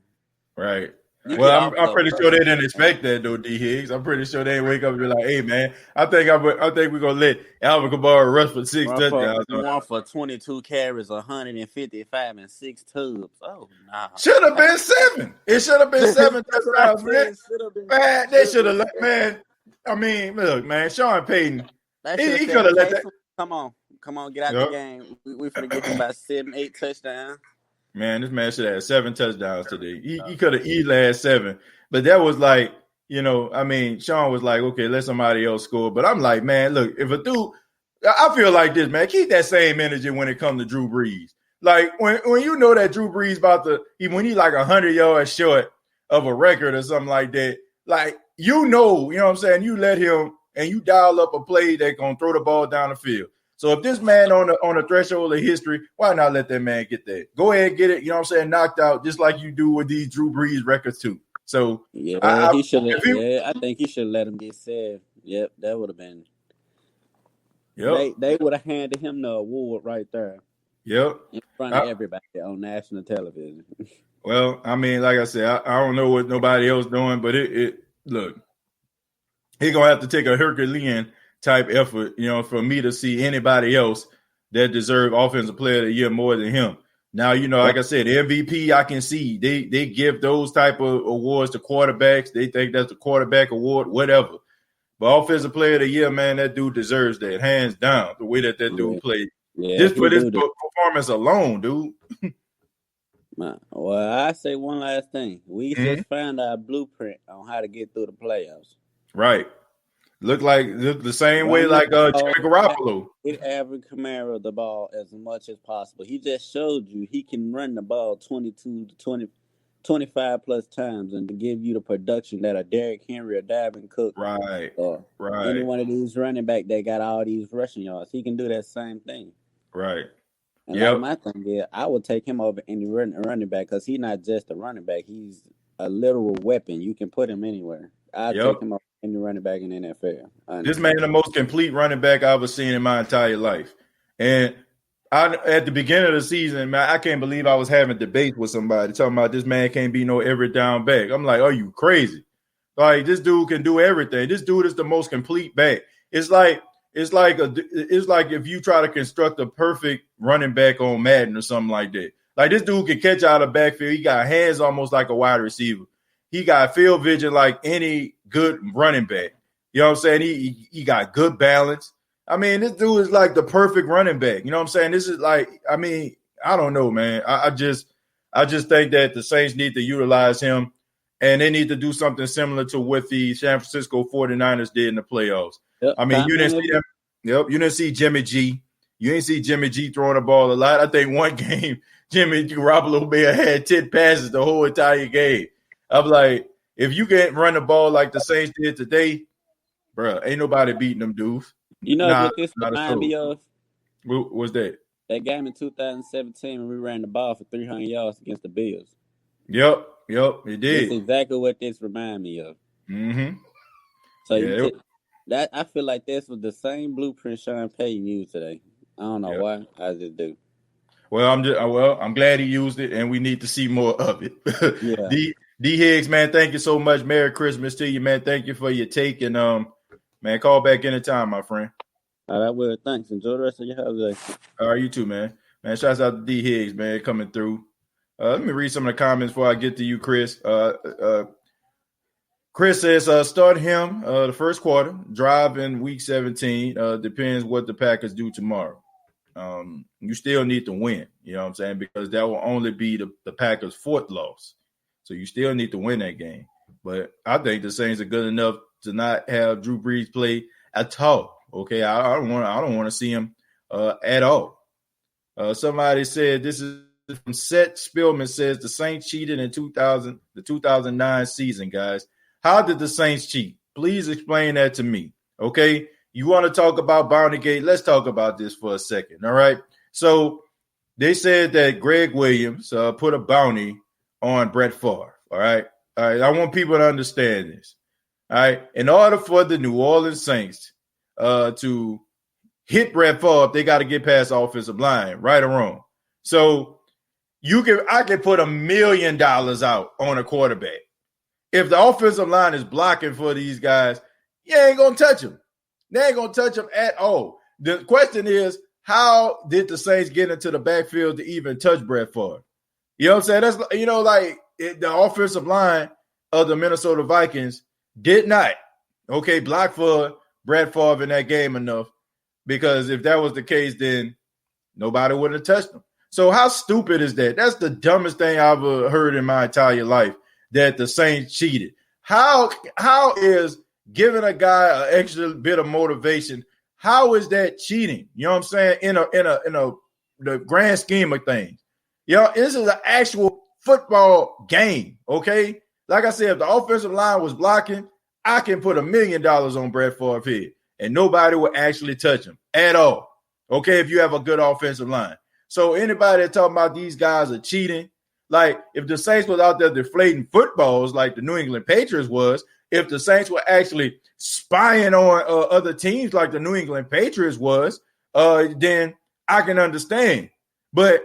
Right. Well, I'm pretty sure they didn't expect that, though, D. Higgs. I'm pretty sure they didn't wake up and be like, hey, man, I think we're going to let Alvin Kamara rush for 6 touchdowns. One for 22 carries, 155, and 6 tubs. Oh, nah. Should have been 7. It should have been 7 touchdowns, man. Man, they should have – man, I mean, look, man, Sean Payton, he could have let that – Come on, get out the game. We finna get him about 7, 8 touchdowns. Man, this man should have had 7 touchdowns today. He could have easily had 7. But that was like, Sean was like, okay, let somebody else score. But I'm like, man, look, if a dude – I feel like this, man. Keep that same energy when it comes to Drew Brees. Like, when you know that Drew Brees when he like 100 yards short of a record or something like that, like, you know what I'm saying? You let him and you dial up a play that's going to throw the ball down the field. So if this man on the threshold of history, why not let that man get that? Go ahead and get it, you know what I'm saying, knocked out just like you do with these Drew Brees records too. So yeah, I think he should let him get 7. Yep, that would have been. Yep. They would have handed him the award right there. Yep. In front of everybody on national television. Well, I mean, like I said, I don't know what nobody else doing, but it look, he's gonna have to take a Herculean type effort, for me to see anybody else that deserve offensive player of the year more than him. Now, like I said, MVP, I can see they give those type of awards to quarterbacks. They think that's the quarterback award, whatever. But offensive player of the year, man, that dude deserves that, hands down, the way that dude played. Just for this performance alone, dude. Well, I say one last thing. We just found our blueprint on how to get through the playoffs. Right. Look the same way like Jimmy Garoppolo. Get Alvin Kamara the ball as much as possible. He just showed you he can run the ball 22 to 25 plus times and to give you the production that a Derrick Henry or Dalvin Cook or any one of these running back that got all these rushing yards. He can do that same thing. Right. And like my thing is, I would take him over any running back because he's not just a running back. He's a literal weapon. You can put him anywhere. I'd take him over any running back in the NFL. This man is the most complete running back I've ever seen in my entire life. And at the beginning of the season, man, I can't believe I was having debates with somebody talking about this man can't be no every down back. I'm like, are you crazy? Like, this dude can do everything. This dude is the most complete back. It's like if you try to construct a perfect running back on Madden or something like that. Like, this dude can catch out of the backfield. He got hands almost like a wide receiver. He got field vision like any good running back. You know what I'm saying? He got good balance. I mean, this dude is like the perfect running back. You know what I'm saying? This is like, I mean, I don't know, man. I just think that the Saints need to utilize him, and they need to do something similar to what the San Francisco 49ers did in the playoffs. Yep. I mean, you didn't see them. Yep, you didn't see Jimmy G. You didn't see Jimmy G throwing the ball a lot. I think one game, Jimmy Garoppolo may have had 10 passes the whole entire game. I'm like, if you can't run the ball like the Saints did today, bro, ain't nobody beating them dudes. You know what this reminded me of? What was that? That game in 2017 when we ran the ball for 300 yards against the Bills. Yep, it did. That's exactly what this reminded me of. Mm-hmm. So that I feel like this was the same blueprint Sean Payton used today. I don't know why. I just do. Well, I'm glad he used it, and we need to see more of it. Yeah. D Higgs, man, thank you so much. Merry Christmas to you, man. Thank you for your take, and man, call back anytime, my friend. All right, well, thanks. Enjoy the rest of your holiday. All right, you too, man. Man, shouts out to D Higgs, man, coming through. Let me read some of the comments before I get to you, Chris. Chris says, start him the first quarter, drive in week 17. Depends what the Packers do tomorrow. You still need to win, you know what I'm saying? Because that will only be the Packers' fourth loss. So you still need to win that game. But I think the Saints are good enough to not have Drew Brees play at all. Okay, I don't want to see him at all. Somebody said, this is from Seth Spillman, says the Saints cheated in the 2009 season, guys. How did the Saints cheat? Please explain that to me. Okay, you want to talk about Bountygate? Let's talk about this for a second. All right. So they said that Greg Williams put a bounty on Brett Favre. All right. I want people to understand this. All right. In order for the New Orleans Saints to hit Brett Favre, they got to get past the offensive line, right or wrong. So I can put $1 million out on a quarterback. If the offensive line is blocking for these guys, you ain't going to touch them. They ain't going to touch them at all. The question is, how did the Saints get into the backfield to even touch Brett Favre? You know what I'm saying? That's, the offensive line of the Minnesota Vikings did not, block for Brett Favre in that game enough, because if that was the case, then nobody would have touched him. So how stupid is that? That's the dumbest thing I've ever heard in my entire life, that the Saints cheated. How is giving a guy an extra bit of motivation, how is that cheating? You know what I'm saying? In the grand scheme of things. This is an actual football game, okay? Like I said, if the offensive line was blocking, I can put $1 million on Brett Favre's head, and nobody will actually touch him at all, okay, if you have a good offensive line. So anybody that talking about these guys are cheating, like if the Saints was out there deflating footballs like the New England Patriots was, if the Saints were actually spying on other teams like the New England Patriots was, then I can understand. But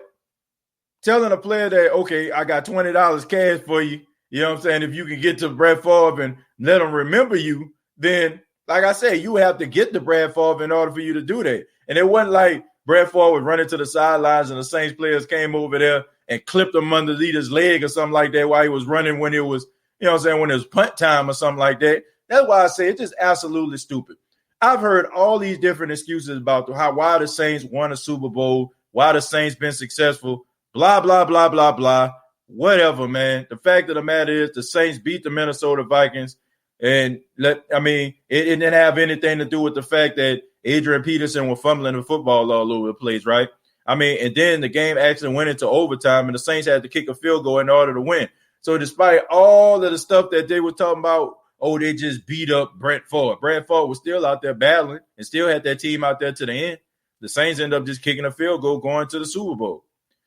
telling a player that, okay, I got $20 cash for you, you know what I'm saying, if you can get to Brett Favre and let him remember you, then, like I said, you have to get to Brett Favre in order for you to do that. And it wasn't like Brett Favre was running to the sidelines and the Saints players came over there and clipped him underneath his leg or something like that while he was running when it was, you know what I'm saying, when it was punt time or something like that. That's why I say it's just absolutely stupid. I've heard all these different excuses about why the Saints won a Super Bowl, why the Saints been successful, blah, blah, blah, blah, blah. Whatever, man. The fact of the matter is the Saints beat the Minnesota Vikings. And it didn't have anything to do with the fact that Adrian Peterson was fumbling the football all over the place, right? I mean, and then the game actually went into overtime and the Saints had to kick a field goal in order to win. So despite all of the stuff that they were talking about, they just beat up Brett Favre. Brett Favre was still out there battling and still had that team out there to the end. The Saints ended up just kicking a field goal going to the Super Bowl.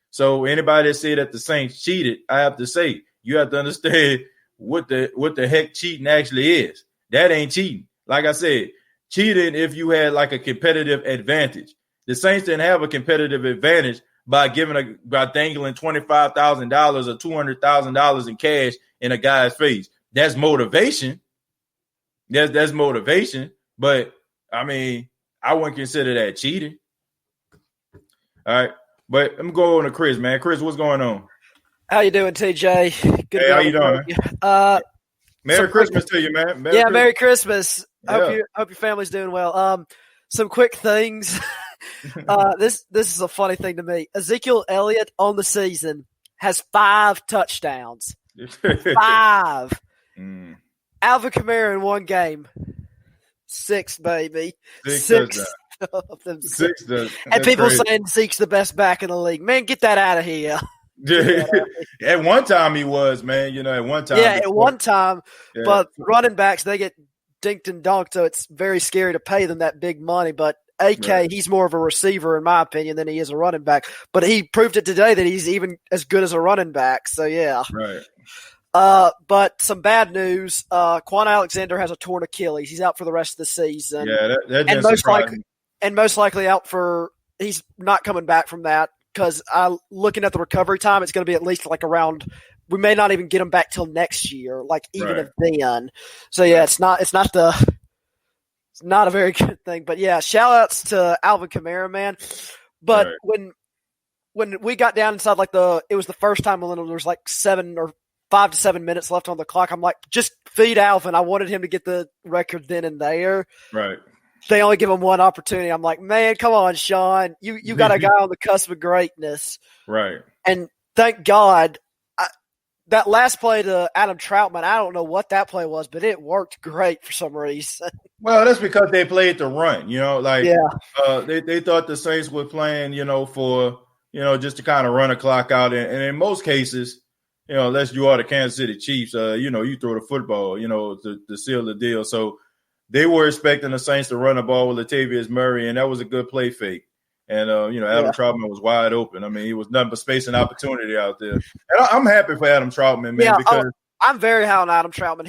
So anybody that said that the Saints cheated, I have to say, you have to understand what the heck cheating actually is. That ain't cheating. Like I said, cheating if you had like a competitive advantage. The Saints didn't have a competitive advantage by dangling $25,000 or $200,000 in cash in a guy's face. That's motivation. That's motivation. But I mean, I wouldn't consider that cheating. All right. But I'm going to Chris, man. Chris, what's going on? How you doing, TJ? Good. Hey, how you doing, man? Merry Christmas to you, man. Merry Christmas. Yeah. Hope your family's doing well. Some quick things. This is a funny thing to me. Ezekiel Elliott on the season has 5 touchdowns. 5. Alvin Kamara in one game. 6, baby. 6 of them. 6. And people crazy. Saying Zeke's the best back in the league. Man, get that out of here. At one time he was, man. You know, at one time. Yeah, at one time. Yeah. But running backs, they get dinked and donked, so it's very scary to pay them that big money. But AK, right. He's more of a receiver, in my opinion, than he is a running back. But he proved it today that he's even as good as a running back. So, yeah. Right. But some bad news. Quan Alexander has a torn Achilles. He's out for the rest of the season. Yeah, that and most likely out for – he's not coming back from that because looking at the recovery time, it's going to be at least like around – we may not even get him back till next year, like even right. if then. So, yeah, it's not a very good thing. But, yeah, shout-outs to Alvin Kamara, man. But right. when we got down inside it was the first time when there was like 5 to 7 minutes left on the clock. I'm like, just feed Alvin. I wanted him to get the record then and there. Right. They only give him one opportunity. I'm like, man, come on, Sean. You got a guy on the cusp of greatness. Right. And thank God, that last play to Adam Troutman, I don't know what that play was, but it worked great for some reason. Well, that's because they played the run, they thought the Saints were playing, for, just to kind of run a clock out. And in most cases, unless you are the Kansas City Chiefs, you throw the football, to seal the deal. So they were expecting the Saints to run the ball with Latavius Murray, and that was a good play fake. And, Adam Troutman was wide open. I mean, he was nothing but space and opportunity out there. And I'm happy for Adam Troutman, man, because I'm very high on Adam Troutman.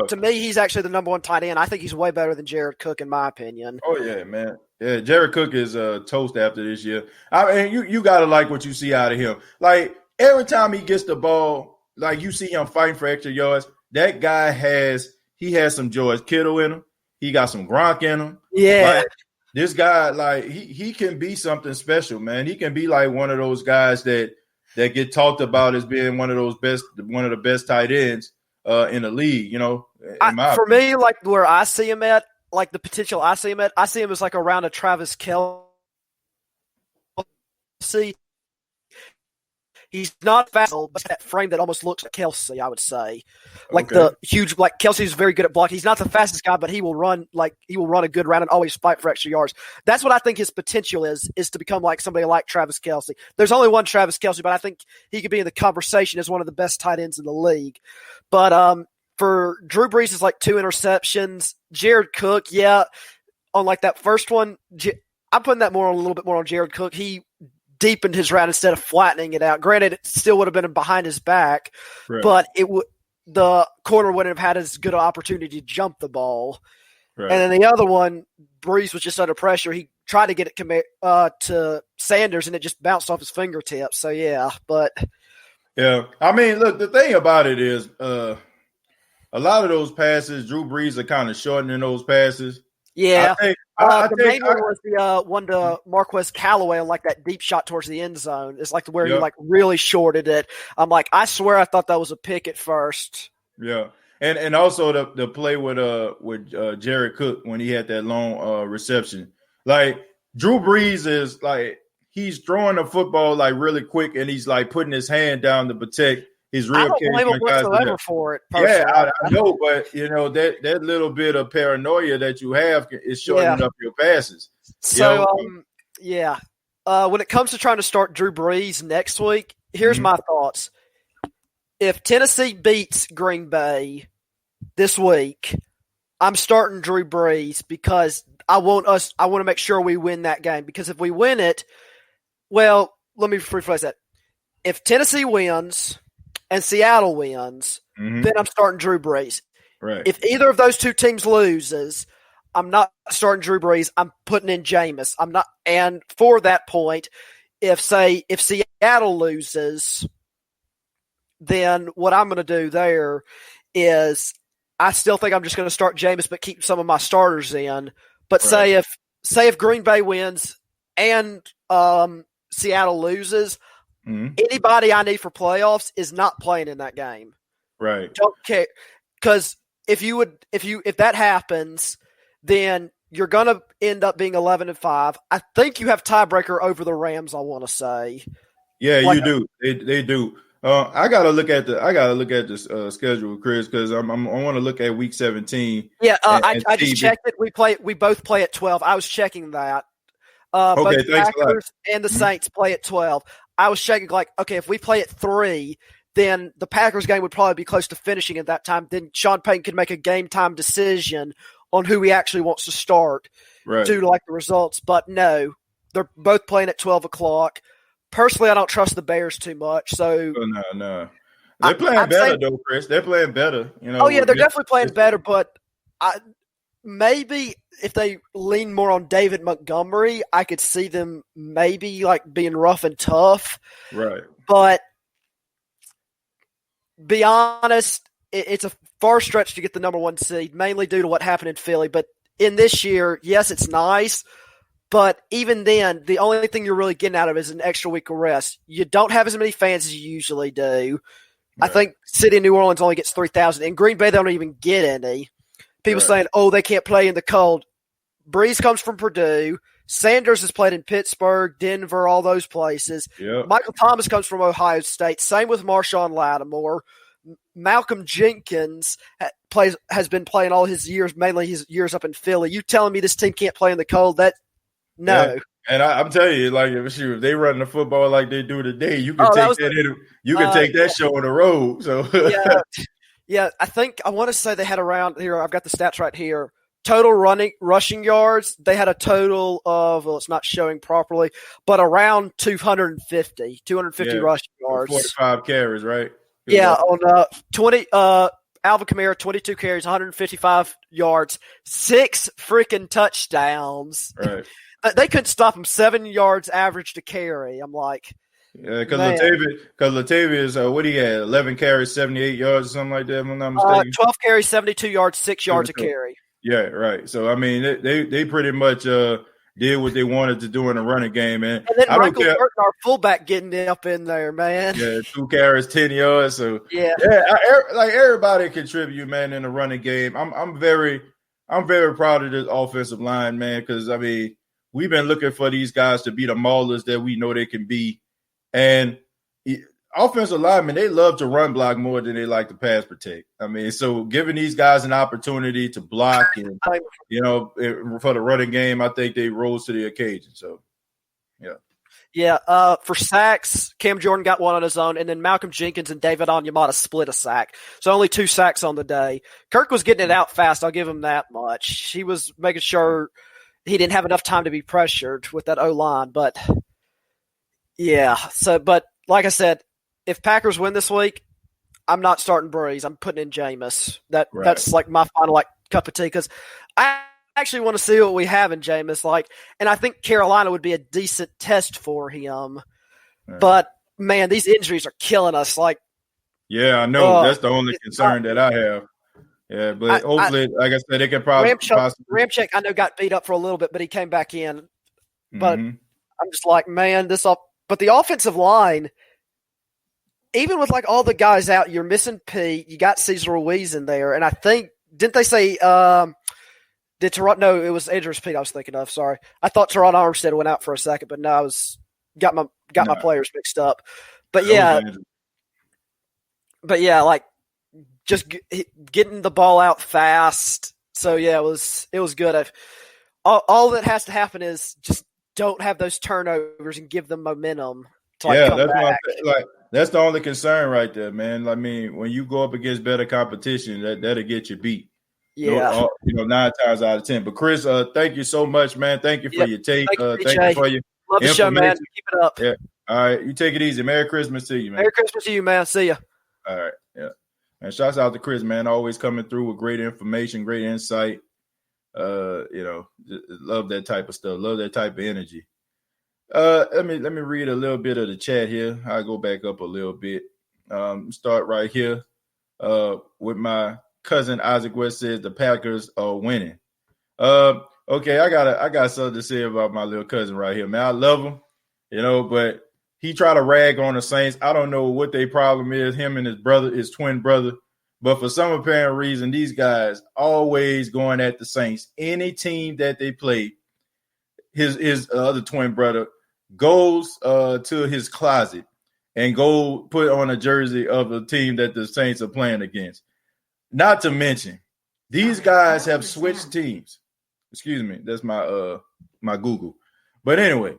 To me, he's actually the number one tight end. I think he's way better than Jared Cook, in my opinion. Oh, yeah, man. Yeah, Jared Cook is toast after this year. I mean, you got to like what you see out of him. Like, every time he gets the ball, like you see him fighting for extra yards, that guy has some George Kittle in him. He got some Gronk in him. Yeah. Like, this guy, like, he can be something special, man. He can be like one of those guys that get talked about as being one of the best tight ends in the league, For me, like where I see him at, like the potential I see him as like around a Travis Kelce. He's not fast, but that frame that almost looks like Kelce, I would say. Like the huge, like Kelsey's very good at blocking. He's not the fastest guy, but he will run a good round and always fight for extra yards. That's what I think his potential is to become like somebody like Travis Kelce. There's only one Travis Kelce, but I think he could be in the conversation as one of the best tight ends in the league. But for Drew Brees, it's like 2 interceptions. Jared Cook, on like that first one, I'm putting that a little bit more on Jared Cook. He deepened his route instead of flattening it out. Granted, it still would have been behind his back, but the corner wouldn't have had as good an opportunity to jump the ball. Right. And then the other one, Brees was just under pressure. He tried to get it to Sanders, and it just bounced off his fingertips. So, yeah, but – yeah. I mean, look, the thing about it is a lot of those passes, Drew Brees are kind of shortening those passes. Yeah. I The main one was the one to Marquez Callaway on like that deep shot towards the end zone. It's like where he like really shorted it. I'm like, I swear I thought that was a pick at first. Yeah. And also the play with Jared Cook when he had that long reception. Like Drew Brees is like he's throwing the football like really quick and he's like putting his hand down to protect his rib cage. I don't blame him whatsoever for it. Personally. Yeah, I know, but you know that little bit of paranoia that you have is shortening up your passes. So when it comes to trying to start Drew Brees next week, here's my thoughts. If Tennessee beats Green Bay this week, I'm starting Drew Brees because I want to make sure we win that game. Because if we win it, well, let me rephrase that. If Tennessee wins and Seattle wins, then I'm starting Drew Brees. Right. If either of those two teams loses, I'm not starting Drew Brees. I'm putting in Jameis. I'm not. And for that point, if Seattle loses, then what I'm going to do there is I still think I'm just going to start Jameis, but keep some of my starters in. But say if Green Bay wins and Seattle loses, anybody I need for playoffs is not playing in that game. Right. Don't care, because if that happens, then you're going to end up being 11-5. I think you have tiebreaker over the Rams. I want to say. Yeah, you do. They do. I gotta look at this schedule, Chris, because I want to look at Week 17. Yeah, I just checked it. We both play at 12. I was checking that. Both the Packers and the Saints play at 12. I was checking okay, if we play at 3, then the Packers game would probably be close to finishing at that time. Then Sean Payton could make a game time decision on who he actually wants to start due to the results. But no, they're both playing at 12 o'clock. Personally, I don't trust the Bears too much. So no. They're playing better though, Chris. They're playing better. Oh yeah, they're definitely playing better. But maybe if they lean more on David Montgomery, I could see them maybe being rough and tough. Right. But be honest, it's a far stretch to get the number 1 seed, mainly due to what happened in Philly. But in this year, yes, it's nice. But even then, the only thing you're really getting out of it is an extra week of rest. You don't have as many fans as you usually do. Right. I think City of New Orleans only gets 3,000. In Green Bay, they don't even get any. People saying, they can't play in the cold. Breeze comes from Purdue. Sanders has played in Pittsburgh, Denver, all those places. Yep. Michael Thomas comes from Ohio State. Same with Marshawn Lattimore. Malcolm Jenkins has been playing all his years, mainly his years up in Philly. You telling me this team can't play in the cold? No. Yeah. And I'm telling you, if they run the football like they do today, you can take that show on the road. So yeah, I want to say they had around here. I've got the stats right here. Total rushing yards. They had a total of it's not showing properly, but around 250 rushing yards. 45 carries, right? Yeah, on 20. Alvin Kamara, 22 carries, 155 yards, 6 freaking touchdowns. Right. They couldn't stop him. 7 yards average to carry. I'm like, because Latavius, what he had, 11 carries, 78 yards, or something like that. If I'm not mistaken. 12 carries, 72 yards, 6 yards a carry. Yeah, right. So I mean, they pretty much did what they wanted to do in the running game, and then Michael Burton, our fullback, getting up in there, man. Yeah, 2 carries, 10 yards. So everybody contribute, man, in the running game. I'm very proud of this offensive line, man, because I mean, we've been looking for these guys to be the maulers that we know they can be. And offensive linemen, they love to run block more than they like to pass protect. I mean, so giving these guys an opportunity to block and, for the running game, I think they rose to the occasion. So, yeah. Yeah, for sacks, Cam Jordan got one on his own, and then Malcolm Jenkins and David Onyemata split a sack. So only 2 sacks on the day. Kirk was getting it out fast. I'll give him that much. He was making sure – he didn't have enough time to be pressured with that O-line, but but like I said, if Packers win this week, I'm not starting Breeze. I'm putting in Jameis. That's my final cup of tea, because I actually want to see what we have in Jameis. And I think Carolina would be a decent test for him. Right. But man, these injuries are killing us. Yeah, I know. That's the only concern that I have. Yeah, but hopefully, like I said, they can possibly. Ramczyk, I know, got beat up for a little bit, but he came back in. But Mm-hmm. I'm just like, man, but the offensive line, even with like all the guys out, you're missing Pete. You got Cesar Ruiz in there, and I think didn't they say did Toronto? No, it was Andrews Pete I was thinking of. Sorry, I thought Toronto Armstead went out for a second, but no, I got my players mixed up. But yeah, like just getting the ball out fast. So yeah, it was good. All that has to happen is just don't have those turnovers and give them momentum. That's back. That's the only concern right there, man. I mean, when you go up against better competition, that'll get you beat. Yeah, 9 times out of 10. But Chris, thank you so much, man. Thank you for your take. Thank you for your love the show, man. Keep it up. Yeah. All right, you take it easy. Merry Christmas to you, man. Merry Christmas to you, man. See ya. All right, yeah. And shouts out to Chris, man. Always coming through with great information, great insight. Love that type of stuff. Love that type of energy. Let me read a little bit of the chat here. I'll go back up a little bit. Start right here with my cousin Isaac West says the Packers are winning. Okay, I got something to say about my little cousin right here, man. I love him, but he tried to rag on the Saints. I don't know what their problem is, him and his twin brother. But for some apparent reason, these guys always going at the Saints. Any team that they play, his other twin brother goes to his closet and go put on a jersey of a team that the Saints are playing against. Not to mention, these guys have switched teams. Excuse me, that's my Google. But anyway,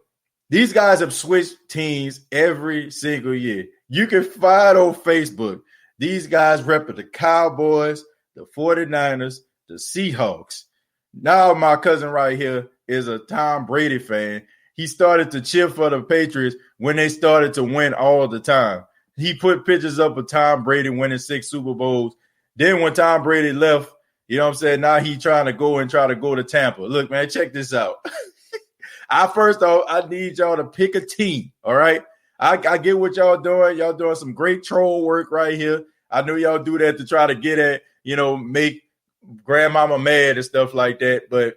these guys have switched teams every single year. You can find on Facebook. These guys rep the Cowboys, the 49ers, the Seahawks. Now my cousin right here is a Tom Brady fan. He started to cheer for the Patriots when they started to win all the time. He put pictures up of Tom Brady winning 6 Super Bowls. Then when Tom Brady left, now he trying to go to Tampa. Look, man, check this out. I need y'all to pick a team, all right? I get what y'all doing. Y'all doing some great troll work right here. I know y'all do that to try to get at, make grandmama mad and stuff like that. But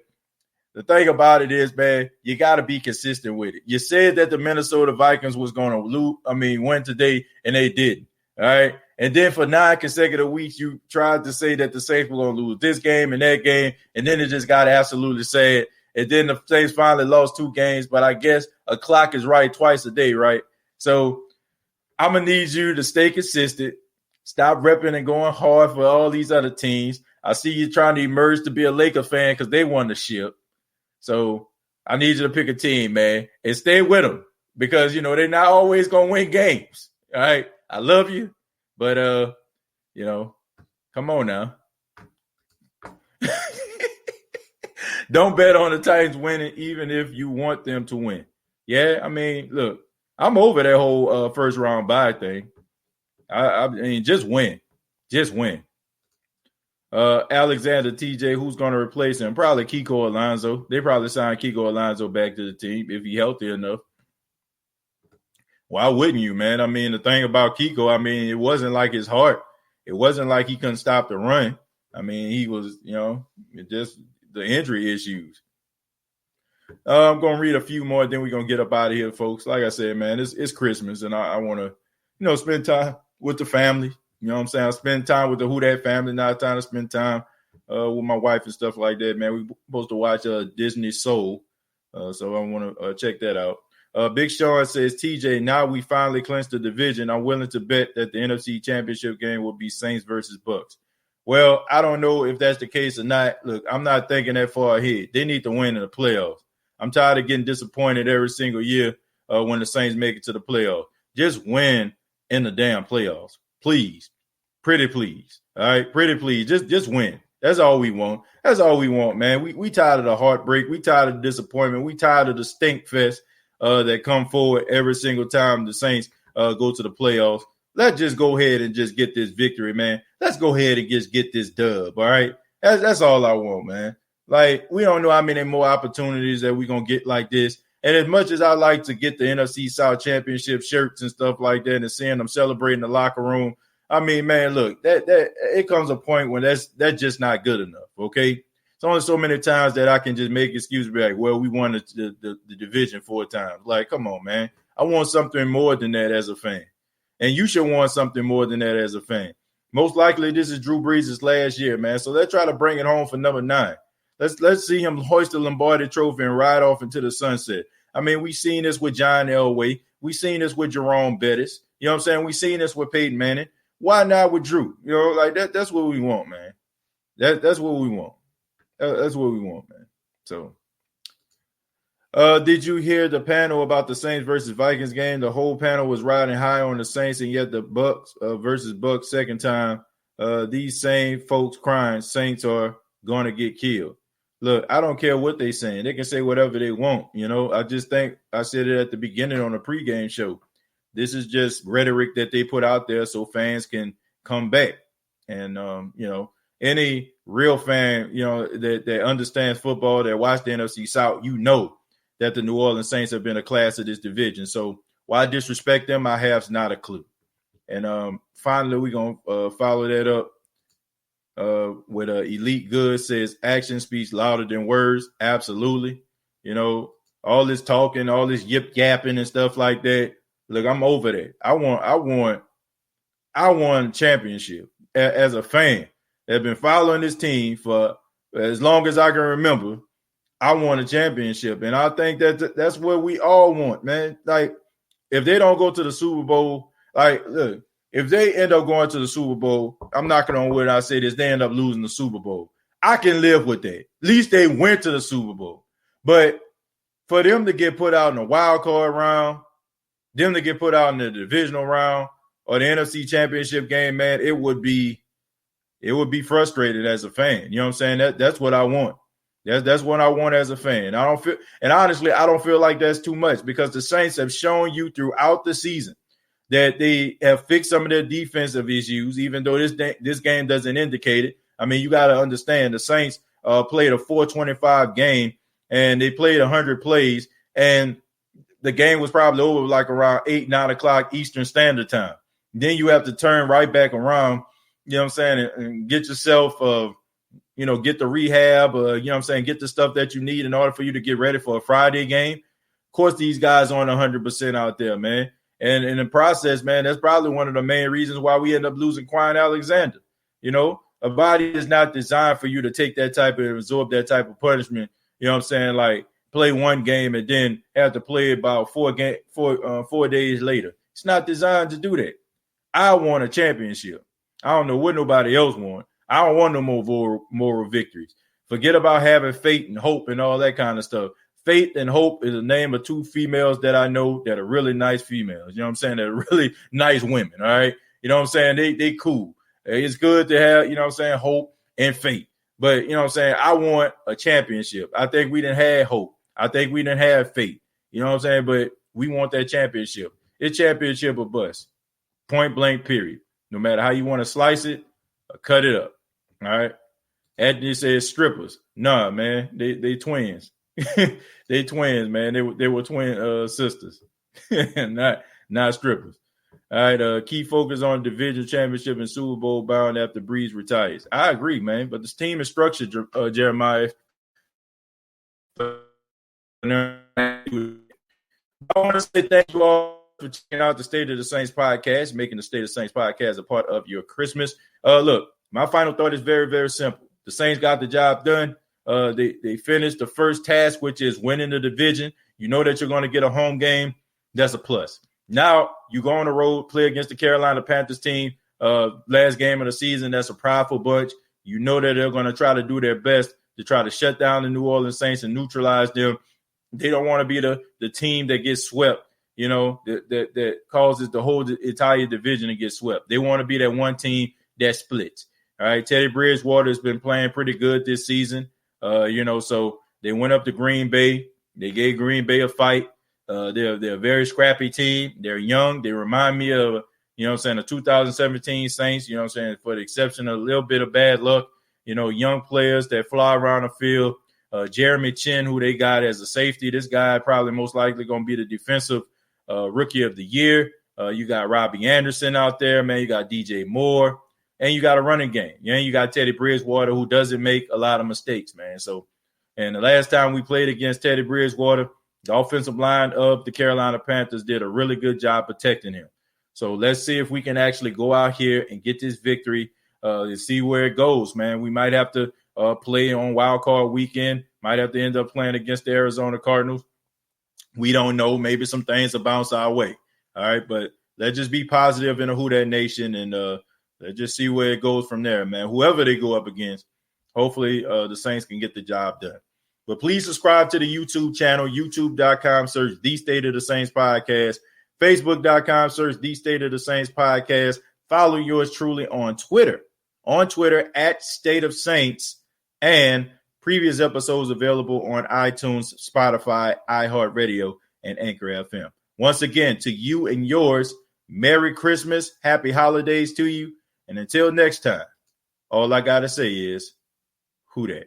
the thing about it is, man, you got to be consistent with it. You said that the Minnesota Vikings was going to win today, and they didn't, all right? And then for 9 consecutive weeks, you tried to say that the Saints were going to lose this game and that game, and then it just got absolutely sad. And then the Saints finally lost 2 games, but I guess a clock is right twice a day, right? So I'm going to need you to stay consistent. Stop repping and going hard for all these other teams. I see you trying to emerge to be a Laker fan because they won the ship. So I need you to pick a team, man, and stay with them because, they're not always going to win games. All right. I love you, but, come on now. Don't bet on the Titans winning even if you want them to win. Yeah, look. I'm over that whole first round bye thing. I mean, just win. Just win. Alexander TJ, who's going to replace him? Probably Kiko Alonso. They probably signed Kiko Alonso back to the team if he's healthy enough. Why wouldn't you, man? The thing about Kiko, it wasn't like his heart. It wasn't like he couldn't stop the run. He was, just the injury issues. I'm going to read a few more, then we're going to get up out of here, folks. Like I said, man, it's Christmas, and I want to, spend time with the family. You know what I'm saying? I spend time with the Who Dat family, not time to spend time with my wife and stuff like that, man. We're supposed to watch Disney Soul, so I want to check that out. Big Sean says, TJ, now we finally clinched the division. I'm willing to bet that the NFC Championship game will be Saints versus Bucks. Well, I don't know if that's the case or not. Look, I'm not thinking that far ahead. They need to win in the playoffs. I'm tired of getting disappointed every single year when the Saints make it to the playoffs. Just win in the damn playoffs. Please. Pretty please. All right? Pretty please. Just win. That's all we want. That's all we want, man. We tired of the heartbreak. We tired of the disappointment. We tired of the stink fest that come forward every single time the Saints go to the playoffs. Let's just go ahead and just get this victory, man. Let's go ahead and just get this dub, all right? That's all I want, man. Like, we don't know how many more opportunities that we're going to get like this. And as much as I like to get the NFC South Championship shirts and stuff like that and seeing them celebrating the locker room, I mean, man, look, that it comes a point when that's just not good enough. Okay, it's only so many times that I can just make excuses, be like, well, we won the division 4 times. Like, come on, man, I want something more than that as a fan, and you should want something more than that as a fan. Most likely, this is Drew Brees' last year, man. So let's try to bring it home for number 9. Let's see him hoist the Lombardi Trophy and ride off into the sunset. I mean, we've seen this with John Elway. We've seen this with Jerome Bettis. You know what I'm saying? We've seen this with Peyton Manning. Why not with Drew? You know, like that's what we want, man. That's what we want. That's what we want, man. So, did you hear the panel about the Saints versus Vikings game? The whole panel was riding high on the Saints, and yet the Bucks versus Bucks second time. These same folks crying Saints are going to get killed. Look, I don't care what they're saying. They can say whatever they want. You know, I just think I said it at the beginning on the pregame show. This is just rhetoric that they put out there so fans can come back. And, you know, any real fan, you know, that understands football, that watch the NFC South, you know that the New Orleans Saints have been a class of this division. So why disrespect them? I have not a clue. And finally, we're going to follow that up with Elite Good says action speaks louder than words. Absolutely. You know, all this talking, all this yip yapping and stuff like that. Look, I'm over that. I won championship as a fan. I've been following this team for as long as I can remember. I won a championship, and I think that's what we all want, man. Like, if they don't go to the Super Bowl, like, look, if they end up going to the Super Bowl, I'm knocking on wood. I say this, they end up losing the Super Bowl. I can live with that. At least they went to the Super Bowl. But for them to get put out in the wild card round, them to get put out in the divisional round or the NFC Championship game, man, it would be frustrated as a fan. You know what I'm saying? That's what I want. That's what I want as a fan. Honestly, I don't feel like that's too much because the Saints have shown you throughout the season that they have fixed some of their defensive issues, even though this game doesn't indicate it. I mean, you got to understand the Saints played a 425 game and they played 100 plays, and the game was probably over like around 8, 9 o'clock Eastern Standard Time. Then you have to turn right back around, you know what I'm saying, and get yourself, get the rehab, you know what I'm saying, get the stuff that you need in order for you to get ready for a Friday game. Of course, these guys aren't 100% out there, man. And in the process, man, that's probably one of the main reasons why we end up losing Kwon Alexander. You know, a body is not designed for you to take that type of, absorb that type of punishment. You know what I'm saying? Like, play one game and then have to play about 4 days later. It's not designed to do that. I want a championship. I don't know what nobody else wants. I don't want no more moral victories. Forget about having faith and hope and all that kind of stuff. Faith and Hope is the name of 2 females that I know that are really nice females. You know what I'm saying? They're really nice women, all right? You know what I'm saying? They cool. It's good to have, you know what I'm saying, hope and faith. But, you know what I'm saying, I want a championship. I think we didn't have hope. I think we didn't have faith. You know what I'm saying? But we want that championship. It's championship or bust. Point blank, period. No matter how you want to slice it or cut it up. All right? Anthony says strippers. Nah, man. They twins. They twins, man. They were twin sisters. not strippers. All right, key focus on division championship and Super Bowl bound after Breeze retires. I agree, man. But this team is structured, Jeremiah. I want to say thank you all for checking out the State of the Saints podcast, making the State of the Saints podcast a part of your Christmas. Look, my final thought is very, very simple. The Saints got the job done. They finished the first task, which is winning the division. You know that you're going to get a home game. That's a plus. Now you go on the road, play against the Carolina Panthers team. Last game of the season. That's a prideful bunch. You know that they're going to try to do their best to try to shut down the New Orleans Saints and neutralize them. They don't want to be the team that gets swept, you know, that causes the whole entire division to get swept. They want to be that one team that splits. All right, Teddy Bridgewater has been playing pretty good this season. So they went up to Green Bay. They gave Green Bay a fight. They're a very scrappy team. They're young. They remind me of, you know what I'm saying, the 2017 Saints, you know what I'm saying, for the exception of a little bit of bad luck, you know, young players that fly around the field. Jeremy Chin, who they got as a safety. This guy probably most likely going to be the defensive rookie of the year. You got Robbie Anderson out there, man. You got DJ Moore, and you got a running game. You got Teddy Bridgewater, who doesn't make a lot of mistakes, man. So, and the last time we played against Teddy Bridgewater, the offensive line of the Carolina Panthers did a really good job protecting him. So let's see if we can actually go out here and get this victory and see where it goes, man. We might have to play on wild card weekend, might have to end up playing against the Arizona Cardinals. We don't know. Maybe some things will bounce our way. All right, but let's just be positive in a Who Dat Nation, and let's just see where it goes from there, man. Whoever they go up against, hopefully the Saints can get the job done. But please subscribe to the YouTube channel, youtube.com, search The State of the Saints Podcast, facebook.com, search The State of the Saints Podcast. Follow yours truly on Twitter at State of Saints, and previous episodes available on iTunes, Spotify, iHeartRadio, and Anchor FM. Once again, to you and yours, Merry Christmas, Happy Holidays to you, and until next time, all I got to say is, who dat?